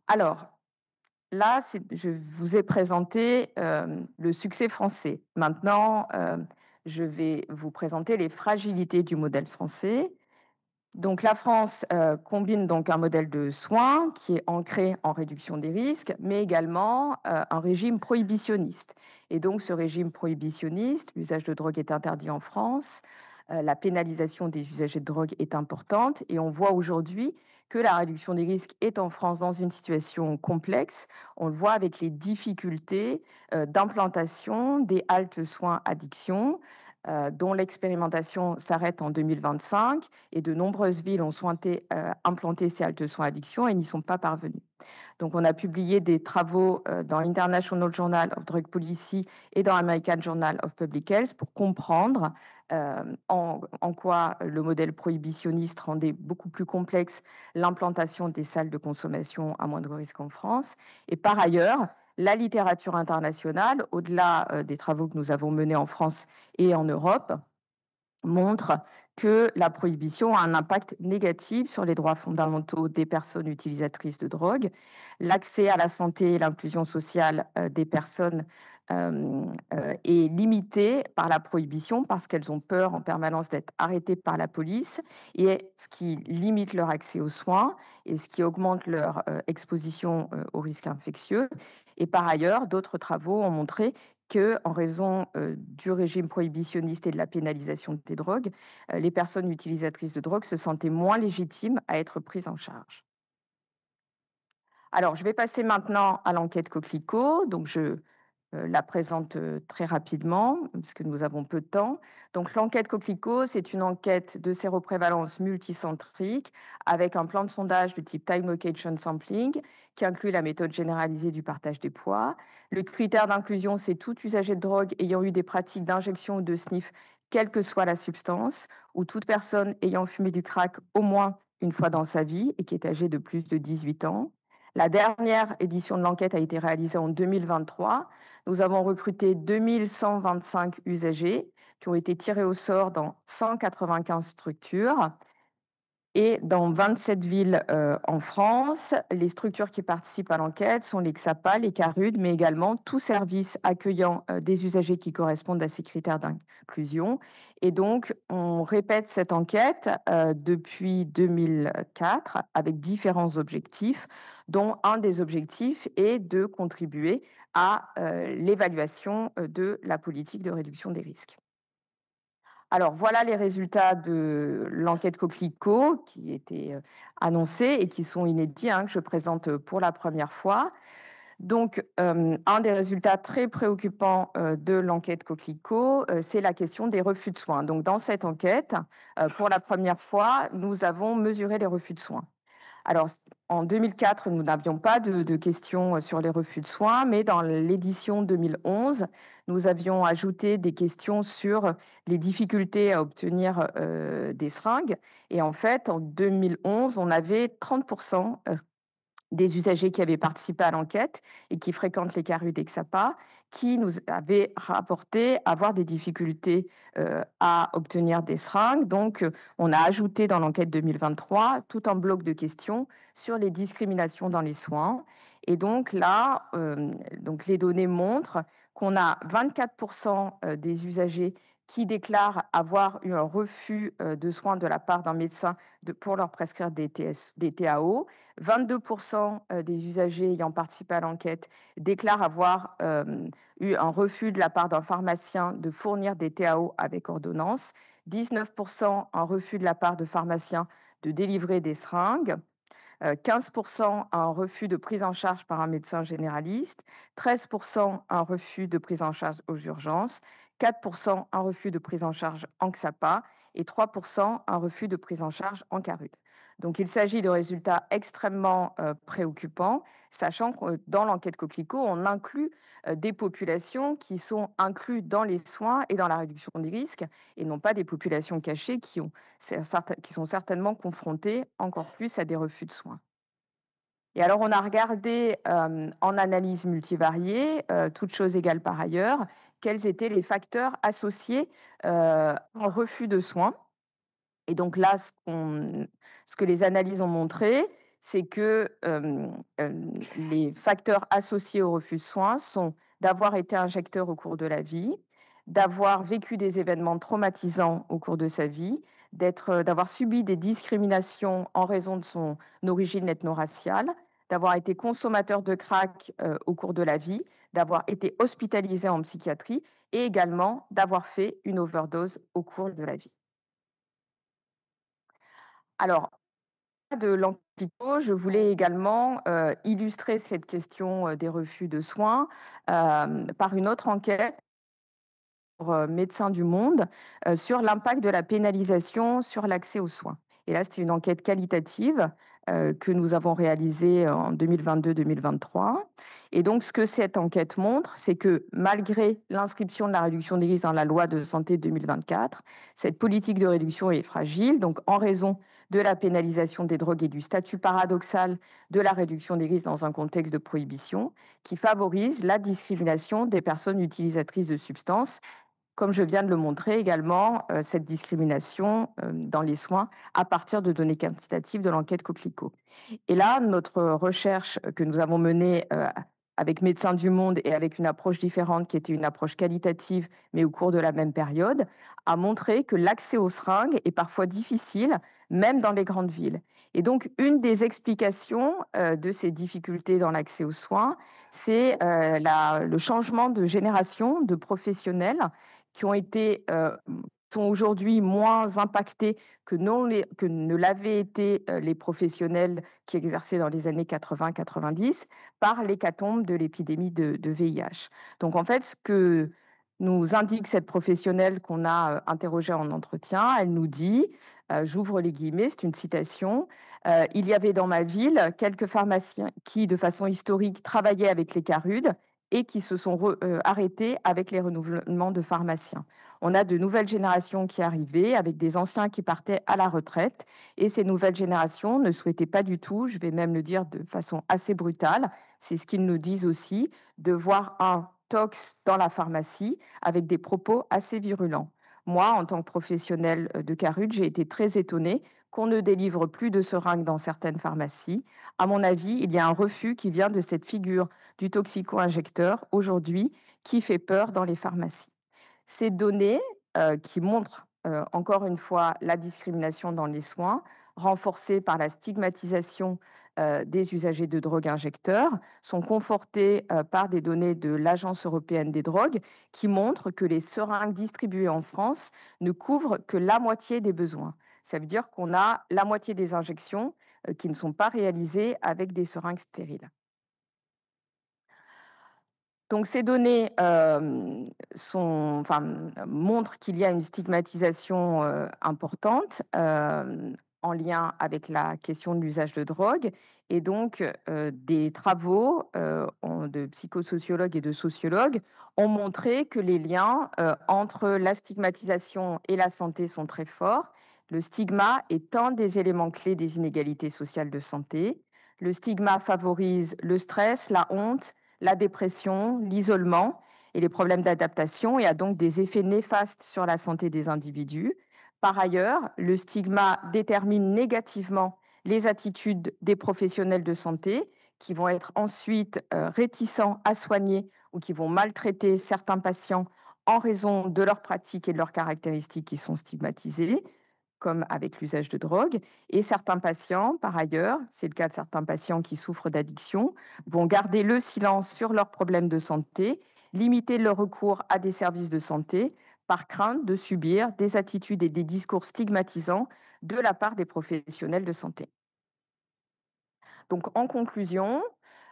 Alors, là, je vous ai présenté le succès français. Maintenant, je vais vous présenter les fragilités du modèle français. Donc, la France combine donc un modèle de soins qui est ancré en réduction des risques, mais également un régime prohibitionniste. Et donc, ce régime prohibitionniste, l'usage de drogue est interdit en France, la pénalisation des usagers de drogue est importante, et on voit aujourd'hui que la réduction des risques est en France dans une situation complexe. On le voit avec les difficultés d'implantation des haltes soins addiction, dont l'expérimentation s'arrête en 2025 et de nombreuses villes ont souhaité implanter ces haltes de soins addiction et n'y sont pas parvenues. Donc, on a publié des travaux dans l'International Journal of Drug Policy et dans l'American Journal of Public Health pour comprendre en quoi le modèle prohibitionniste rendait beaucoup plus complexe l'implantation des salles de consommation à moindre risque en France. Et par ailleurs, la littérature internationale, au-delà des travaux que nous avons menés en France et en Europe, montre que la prohibition a un impact négatif sur les droits fondamentaux des personnes utilisatrices de drogue. L'accès à la santé et l'inclusion sociale des personnes est limité par la prohibition parce qu'elles ont peur en permanence d'être arrêtées par la police, et ce qui limite leur accès aux soins et ce qui augmente leur exposition aux risques infectieux. Et par ailleurs, d'autres travaux ont montré qu'en raison du régime prohibitionniste et de la pénalisation des drogues, les personnes utilisatrices de drogue se sentaient moins légitimes à être prises en charge. Alors, je vais passer maintenant à l'enquête Coquelicot. Donc, je la présente très rapidement, parce que nous avons peu de temps. Donc, l'enquête Coquelicot, c'est une enquête de séroprévalence multicentrique avec un plan de sondage de type Time Location Sampling qui inclut la méthode généralisée du partage des poids. Le critère d'inclusion, c'est tout usager de drogue ayant eu des pratiques d'injection ou de sniff, quelle que soit la substance, ou toute personne ayant fumé du crack au moins une fois dans sa vie et qui est âgée de plus de 18 ans. La dernière édition de l'enquête a été réalisée en 2023. Nous avons recruté 2125 usagers qui ont été tirés au sort dans 195 structures et dans 27 villes en France. Les structures qui participent à l'enquête sont les XAPA, les CARUD, mais également tout service accueillant des usagers qui correspondent à ces critères d'inclusion. Et donc, on répète cette enquête depuis 2004 avec différents objectifs, dont un des objectifs est de contribuer à l'évaluation de la politique de réduction des risques. Alors, voilà les résultats de l'enquête Coquelicot qui étaient annoncés et qui sont inédits, que je présente pour la première fois. Donc, un des résultats très préoccupants de l'enquête Coquelicot, c'est la question des refus de soins. Donc, dans cette enquête, pour la première fois, nous avons mesuré les refus de soins. Alors, en 2004, nous n'avions pas de questions sur les refus de soins, mais dans l'édition 2011, nous avions ajouté des questions sur les difficultés à obtenir des seringues. Et en fait, en 2011, on avait 30% des usagers qui avaient participé à l'enquête et qui fréquentent les CARUD et XAPA, qui nous avaient rapporté avoir des difficultés à obtenir des seringues. Donc, on a ajouté dans l'enquête 2023 tout un bloc de questions sur les discriminations dans les soins. Et donc là, les données montrent qu'on a 24% des usagers qui déclarent avoir eu un refus de soins de la part d'un médecin pour leur prescrire des TAO. 22% des usagers ayant participé à l'enquête déclarent avoir eu un refus de la part d'un pharmacien de fournir des TAO avec ordonnance. 19% un refus de la part de pharmaciens de délivrer des seringues. 15% un refus de prise en charge par un médecin généraliste. 13% un refus de prise en charge aux urgences. 4% un refus de prise en charge en XAPA et 3% un refus de prise en charge en CARUD. Donc, il s'agit de résultats extrêmement préoccupants, sachant que dans l'enquête Coquelicot, on inclut des populations qui sont incluses dans les soins et dans la réduction des risques, et non pas des populations cachées qui sont certainement confrontées encore plus à des refus de soins. Et alors, on a regardé en analyse multivariée, toutes choses égales par ailleurs, quels étaient les facteurs associés au refus de soins. Et donc là, ce que les analyses ont montré, c'est que les facteurs associés au refus de soins sont d'avoir été injecteur au cours de la vie, d'avoir vécu des événements traumatisants au cours de sa vie, d'avoir subi des discriminations en raison de son origine ethno-raciale, d'avoir été consommateur de crack au cours de la vie, d'avoir été hospitalisé en psychiatrie et également d'avoir fait une overdose au cours de la vie. Alors, de l'Antico, je voulais également illustrer cette question des refus de soins par une autre enquête Médecins du Monde sur l'impact de la pénalisation sur l'accès aux soins. Et là, c'était une enquête qualitative que nous avons réalisée en 2022-2023. Et donc, ce que cette enquête montre, c'est que malgré l'inscription de la réduction des risques dans la loi de santé 2024, cette politique de réduction est fragile. Donc, en raison de la pénalisation des drogues et du statut paradoxal de la réduction des risques dans un contexte de prohibition qui favorise la discrimination des personnes utilisatrices de substances. Comme je viens de le montrer également, cette discrimination dans les soins à partir de données quantitatives de l'enquête Coquelicot. Et là, notre recherche que nous avons menée avec Médecins du Monde et avec une approche différente qui était une approche qualitative, mais au cours de la même période, a montré que l'accès aux seringues est parfois difficile, même dans les grandes villes. Et donc, une des explications de ces difficultés dans l'accès aux soins, c'est le changement de génération de professionnels qui ont été, sont aujourd'hui moins impactés que ne l'avaient été les professionnels qui exerçaient dans les années 80-90 par l'hécatombe de l'épidémie de VIH. Donc en fait, ce que nous indique cette professionnelle qu'on a interrogée en entretien, elle nous dit, j'ouvre les guillemets, c'est une citation, il y avait dans ma ville quelques pharmaciens qui, de façon historique, travaillaient avec les CARUD et qui se sont arrêtés avec les renouvellements de pharmaciens. On a de nouvelles générations qui arrivaient avec des anciens qui partaient à la retraite et ces nouvelles générations ne souhaitaient pas du tout, je vais même le dire de façon assez brutale, c'est ce qu'ils nous disent aussi, de voir un tox dans la pharmacie avec des propos assez virulents. Moi, en tant que professionnelle de CARUD, j'ai été très étonnée qu'on ne délivre plus de seringues dans certaines pharmacies. À mon avis, il y a un refus qui vient de cette figure du toxico-injecteur aujourd'hui qui fait peur dans les pharmacies. Ces données qui montrent encore une fois la discrimination dans les soins, renforcée par la stigmatisation des usagers de drogues injecteurs, sont confortées par des données de l'Agence européenne des drogues qui montrent que les seringues distribuées en France ne couvrent que la moitié des besoins. Ça veut dire qu'on a la moitié des injections qui ne sont pas réalisées avec des seringues stériles. Donc ces données montrent qu'il y a une stigmatisation importante en lien avec la question de l'usage de drogue. Et donc des travaux de psychosociologues et de sociologues ont montré que les liens entre la stigmatisation et la santé sont très forts. Le stigma est un des éléments clés des inégalités sociales de santé. Le stigma favorise le stress, la honte, la dépression, l'isolement et les problèmes d'adaptation et a donc des effets néfastes sur la santé des individus. Par ailleurs, le stigma détermine négativement les attitudes des professionnels de santé qui vont être ensuite réticents à soigner ou qui vont maltraiter certains patients en raison de leurs pratiques et de leurs caractéristiques qui sont stigmatisées, comme avec l'usage de drogue. Et certains patients, par ailleurs, c'est le cas de certains patients qui souffrent d'addiction, vont garder le silence sur leurs problèmes de santé, limiter leur recours à des services de santé par crainte de subir des attitudes et des discours stigmatisants de la part des professionnels de santé. Donc, en conclusion,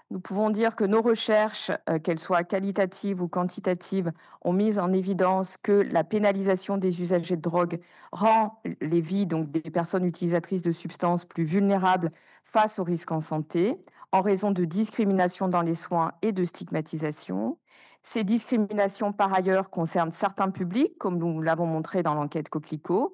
nous pouvons dire que nos recherches, qu'elles soient qualitatives ou quantitatives, ont mis en évidence que la pénalisation des usagers de drogue rend les vies donc, des personnes utilisatrices de substances plus vulnérables face aux risques en santé, en raison de discrimination dans les soins et de stigmatisation. Ces discriminations, par ailleurs, concernent certains publics, comme nous l'avons montré dans l'enquête Coquelicot,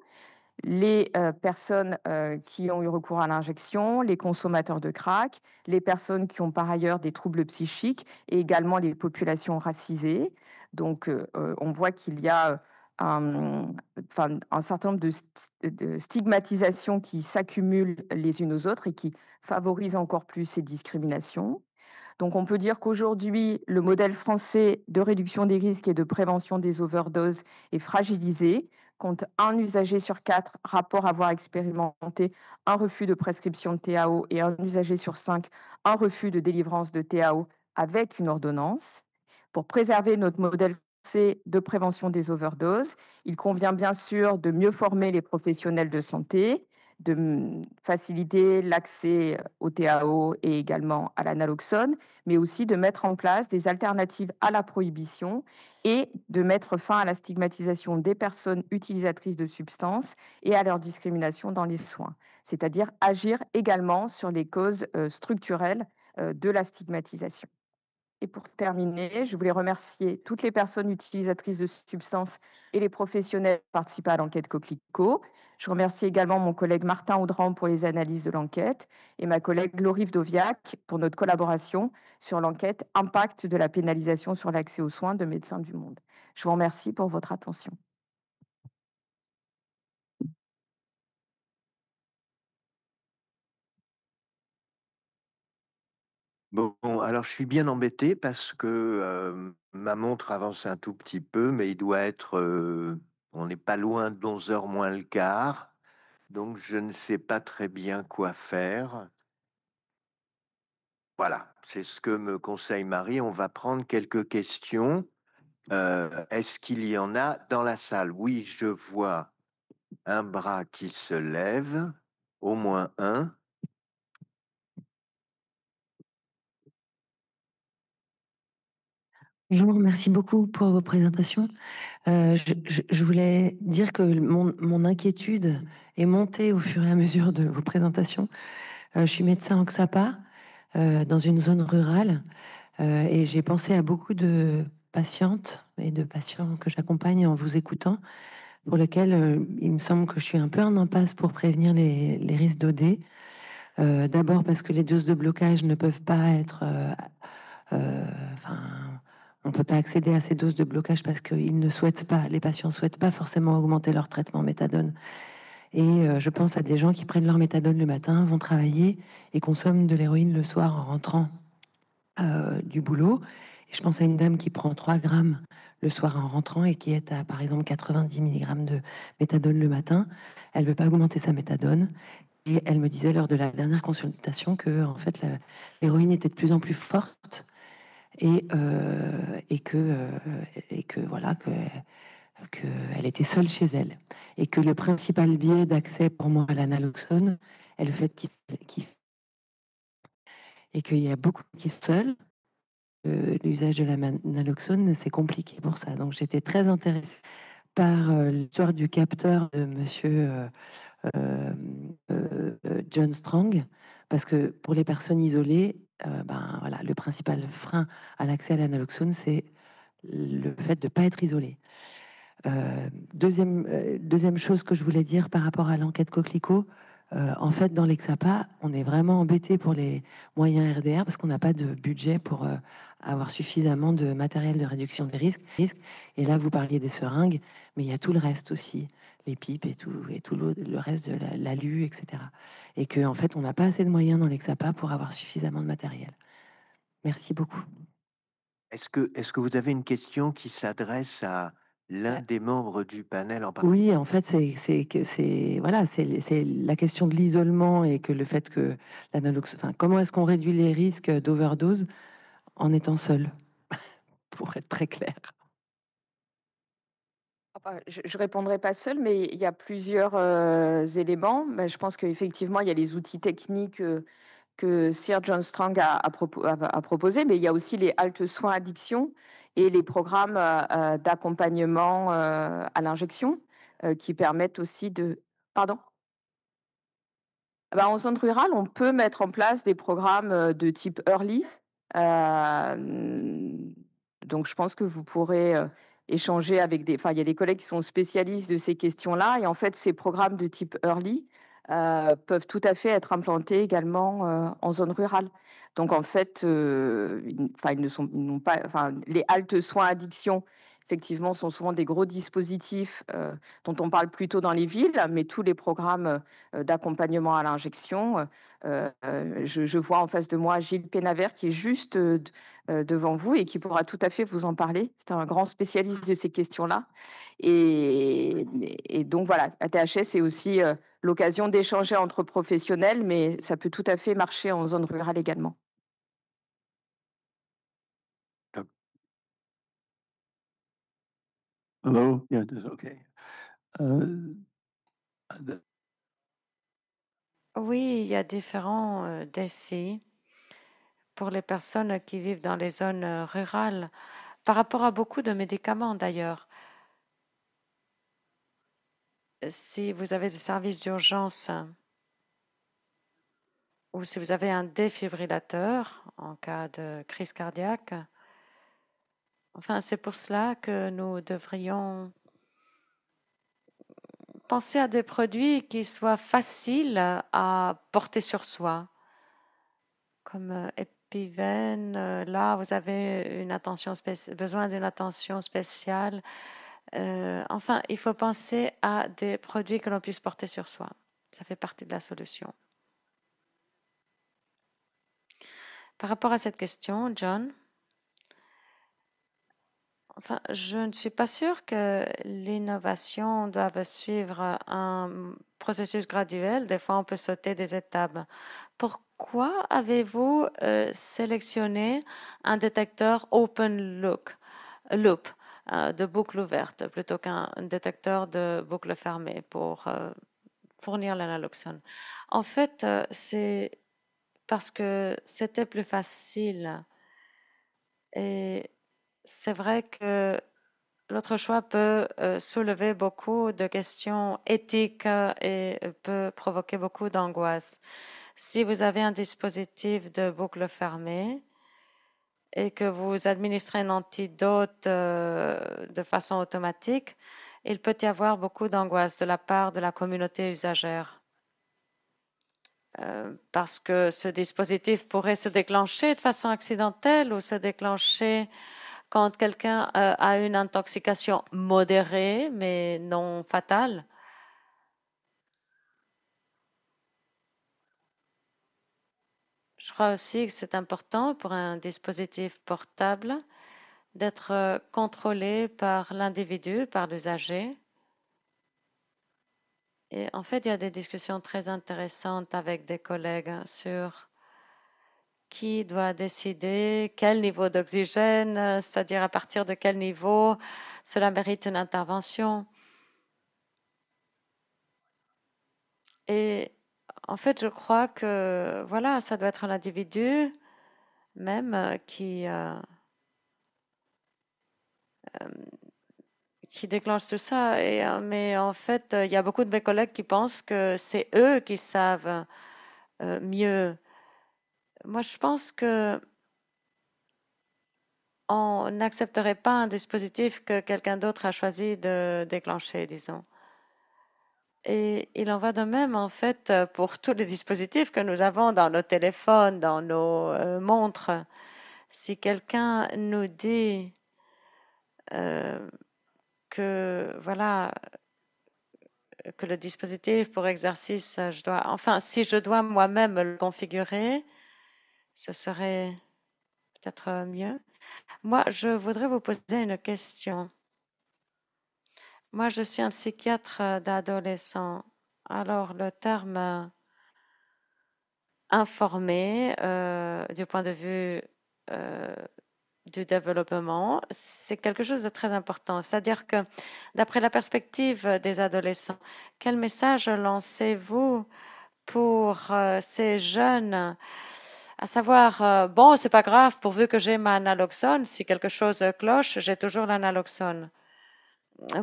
les personnes qui ont eu recours à l'injection, les consommateurs de crack, les personnes qui ont par ailleurs des troubles psychiques et également les populations racisées. Donc, on voit qu'il y a un certain nombre de stigmatisations qui s'accumulent les unes aux autres et qui favorisent encore plus ces discriminations. Donc, on peut dire qu'aujourd'hui, le modèle français de réduction des risques et de prévention des overdoses est fragilisé, compte un usager sur 4 rapport avoir expérimenté un refus de prescription de TAO et un usager sur 5 un refus de délivrance de TAO avec une ordonnance. Pour préserver notre modèle français de prévention des overdoses, il convient bien sûr de mieux former les professionnels de santé, de faciliter l'accès au TAO et également à la naloxone, mais aussi de mettre en place des alternatives à la prohibition et de mettre fin à la stigmatisation des personnes utilisatrices de substances et à leur discrimination dans les soins, c'est-à-dire agir également sur les causes structurelles de la stigmatisation. Et pour terminer, je voulais remercier toutes les personnes utilisatrices de substances et les professionnels qui participent à l'enquête Coquelicot. Je remercie également mon collègue Martin Audran pour les analyses de l'enquête et ma collègue Laurie Vdoviak pour notre collaboration sur l'enquête Impact de la pénalisation sur l'accès aux soins de Médecins du Monde. Je vous remercie pour votre attention. Bon, alors je suis bien embêté parce que ma montre avance un tout petit peu, mais il doit être, on n'est pas loin de 11 heures moins le quart, donc je ne sais pas très bien quoi faire. Voilà, c'est ce que me conseille Marie. On va prendre quelques questions. Est-ce qu'il y en a dans la salle? Oui, je vois un bras qui se lève, au moins un. Bonjour, merci beaucoup pour vos présentations. Je voulais dire que mon inquiétude est montée au fur et à mesure de vos présentations. Je suis médecin en XAPA, dans une zone rurale, et j'ai pensé à beaucoup de patientes et de patients que j'accompagne en vous écoutant, pour lesquels il me semble que je suis un peu en impasse pour prévenir les risques d'OD. D'abord parce que les doses de blocage ne peuvent pas être... enfin, on ne peut pas accéder à ces doses de blocage parce que les patients ne souhaitent pas forcément augmenter leur traitement méthadone. Et je pense à des gens qui prennent leur méthadone le matin, vont travailler et consomment de l'héroïne le soir en rentrant du boulot. Et je pense à une dame qui prend 3 grammes le soir en rentrant et qui est à, par exemple, 90 mg de méthadone le matin. Elle ne veut pas augmenter sa méthadone. Et elle me disait lors de la dernière consultation que, en fait, l'héroïne était de plus en plus forte et, que voilà, qu'elle était seule chez elle. Et que le principal biais d'accès pour moi à la naloxone est le fait et qu'il y a beaucoup qui sont seuls. L'usage de la naloxone, c'est compliqué pour ça. Donc j'étais très intéressée par l'histoire du capteur de monsieur John Strong, parce que pour les personnes isolées, ben, voilà, le principal frein à l'accès à la naloxone, c'est le fait de ne pas être isolé. Deuxième chose que je voulais dire par rapport à l'enquête Coquelicot, en fait, dans l'Exapa, on est vraiment embêté pour les moyens RDR parce qu'on n'a pas de budget pour avoir suffisamment de matériel de réduction des risques. Et là, vous parliez des seringues, mais il y a tout le reste aussi, les pipes et tout le reste de l'alu, etc. Et qu'en fait, on n'a pas assez de moyens dans l'Exapa pour avoir suffisamment de matériel. Merci beaucoup. Est-ce que vous avez une question qui s'adresse à l'un des membres du panel en particulier? Oui, en fait, voilà, c'est la question de l'isolement et que le fait que enfin, comment est-ce qu'on réduit les risques d'overdose en étant seul, pour être très clair. Je ne répondrai pas seule, mais il y a plusieurs éléments. Je pense qu'effectivement, il y a les outils techniques que Sir John Strang a proposé, mais il y a aussi les haltes soins addiction et les programmes d'accompagnement à l'injection qui permettent aussi de... Pardon? En zone rurale, on peut mettre en place des programmes de type early. Donc, je pense que vous pourrez échanger avec des... Enfin, il y a des collègues qui sont spécialistes de ces questions-là. Et en fait, ces programmes de type early peuvent tout à fait être implantés également en zone rurale. Donc, en fait, ils n'ont pas... Enfin, les haltes soins addiction, effectivement, sont souvent des gros dispositifs dont on parle plutôt dans les villes, mais tous les programmes d'accompagnement à l'injection. Je vois en face de moi Gilles Pénavert qui est juste devant vous et qui pourra tout à fait vous en parler. C'est un grand spécialiste de ces questions-là. Et donc voilà, ATHS, c'est aussi l'occasion d'échanger entre professionnels, mais ça peut tout à fait marcher en zone rurale également. Hello? Yeah, that's okay. Uh, Oui, il y a différents défis pour les personnes qui vivent dans les zones rurales, par rapport à beaucoup de médicaments d'ailleurs. Si vous avez des services d'urgence ou si vous avez un défibrillateur en cas de crise cardiaque, enfin, c'est pour cela que nous devrions penser à des produits qui soient faciles à porter sur soi, comme Epiven. Là, vous avez besoin d'une attention spéciale. Enfin, il faut penser à des produits que l'on puisse porter sur soi. Ça fait partie de la solution. Par rapport à cette question, John, enfin, je ne suis pas sûre que l'innovation doive suivre un processus graduel. Des fois, on peut sauter des étapes. Pourquoi avez-vous sélectionné un détecteur loop de boucle ouverte plutôt qu'un détecteur de boucle fermée pour fournir l'analoxone? En fait, c'est parce que c'était plus facile. Et c'est vrai que l'autre choix peut soulever beaucoup de questions éthiques et peut provoquer beaucoup d'angoisse. Si vous avez un dispositif de boucle fermée et que vous administrez un antidote de façon automatique, il peut y avoir beaucoup d'angoisse de la part de la communauté usagère. Parce que ce dispositif pourrait se déclencher de façon accidentelle ou se déclencher quand quelqu'un a une intoxication modérée mais non fatale. Je crois aussi que c'est important pour un dispositif portable d'être contrôlé par l'individu, par l'usager. Et en fait, il y a des discussions très intéressantes avec des collègues sur qui doit décider quel niveau d'oxygène, c'est-à-dire à partir de quel niveau cela mérite une intervention. Et en fait, je crois que voilà, ça doit être un individu même qui déclenche tout ça. Mais en fait, il y a beaucoup de mes collègues qui pensent que c'est eux qui savent mieux. Moi, je pense que on n'accepterait pas un dispositif que quelqu'un d'autre a choisi de déclencher, disons. Et il en va de même, en fait, pour tous les dispositifs que nous avons dans nos téléphones, dans nos montres. Si quelqu'un nous dit que, voilà, que le dispositif pour exercice, si je dois moi-même le configurer, ce serait peut-être mieux. Moi, je voudrais vous poser une question. Moi, je suis un psychiatre d'adolescents. Alors, le terme informé du point de vue du développement, c'est quelque chose de très important. C'est-à-dire que, d'après la perspective des adolescents, quel message lancez-vous pour ces jeunes, à savoir, bon, c'est pas grave, pourvu que j'ai ma naloxone, si quelque chose cloche, j'ai toujours la naloxone.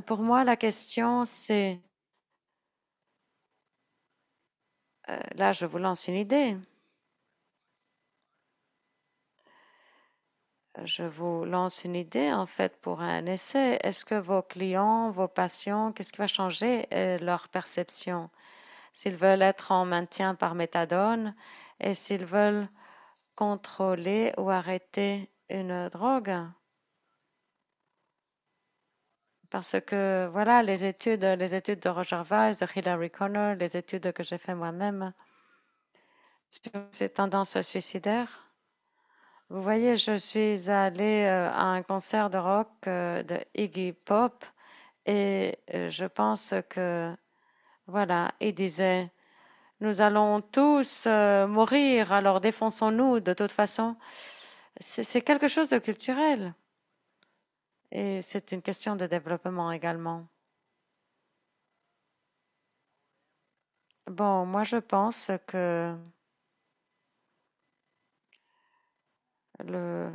Pour moi, la question, c'est, là, je vous lance une idée. Je vous lance une idée, en fait, pour un essai. Est-ce que vos clients, vos patients, qu'est-ce qui va changer leur perception? S'ils veulent être en maintien par méthadone et s'ils veulent contrôler ou arrêter une drogue? Parce que, voilà, les études de Roger Weiss, de Hilary Connor, les études que j'ai fait moi-même sur ces tendances suicidaires. Vous voyez, je suis allée à un concert de rock de Iggy Pop et je pense que, voilà, il disait, nous allons tous mourir, alors défonçons-nous de toute façon. C'est quelque chose de culturel et c'est une question de développement également. Bon, moi je pense que le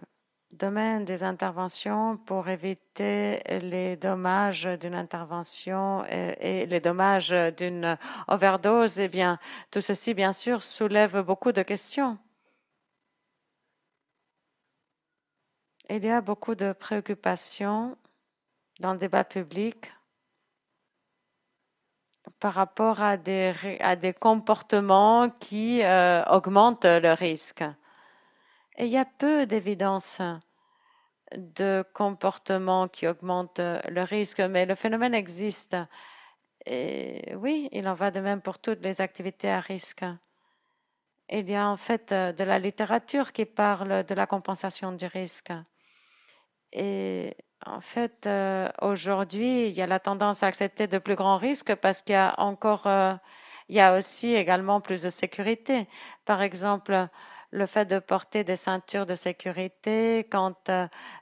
domaine des interventions pour éviter les dommages d'une intervention et les dommages d'une overdose, eh bien, tout ceci, bien sûr, soulève beaucoup de questions. Il y a beaucoup de préoccupations dans le débat public par rapport à des comportements qui augmentent le risque. Et il y a peu d'évidence de comportements qui augmentent le risque, mais le phénomène existe. Et oui, il en va de même pour toutes les activités à risque. Il y a en fait de la littérature qui parle de la compensation du risque. Et en fait, aujourd'hui, il y a la tendance à accepter de plus grands risques parce qu'il y a encore, il y a aussi également plus de sécurité. Par exemple, le fait de porter des ceintures de sécurité quand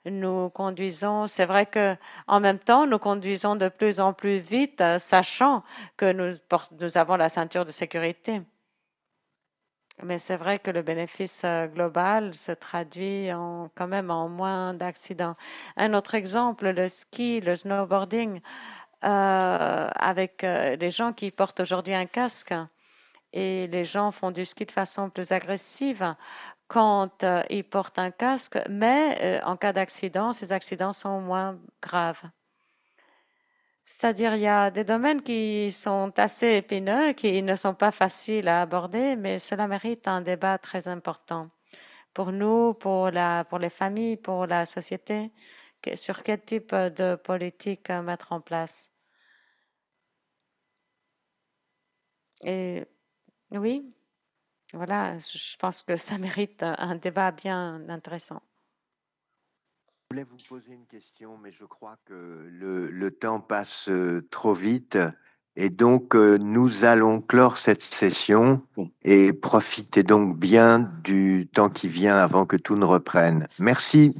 nous conduisons, c'est vrai que en même temps, nous conduisons de plus en plus vite, sachant que nous avons la ceinture de sécurité. Mais c'est vrai que le bénéfice global se traduit quand même en moins d'accidents. Un autre exemple, le ski, le snowboarding, avec les gens qui portent aujourd'hui un casque et les gens font du ski de façon plus agressive quand ils portent un casque, mais en cas d'accident, ces accidents sont moins graves. C'est-à-dire, il y a des domaines qui sont assez épineux, qui ne sont pas faciles à aborder, mais cela mérite un débat très important pour nous, pour les familles, pour la société, sur quel type de politique mettre en place. Et oui, voilà, je pense que ça mérite un débat bien intéressant. Je voulais vous poser une question, mais je crois que le temps passe trop vite. Et donc, nous allons clore cette session et profiter donc bien du temps qui vient avant que tout ne reprenne. Merci.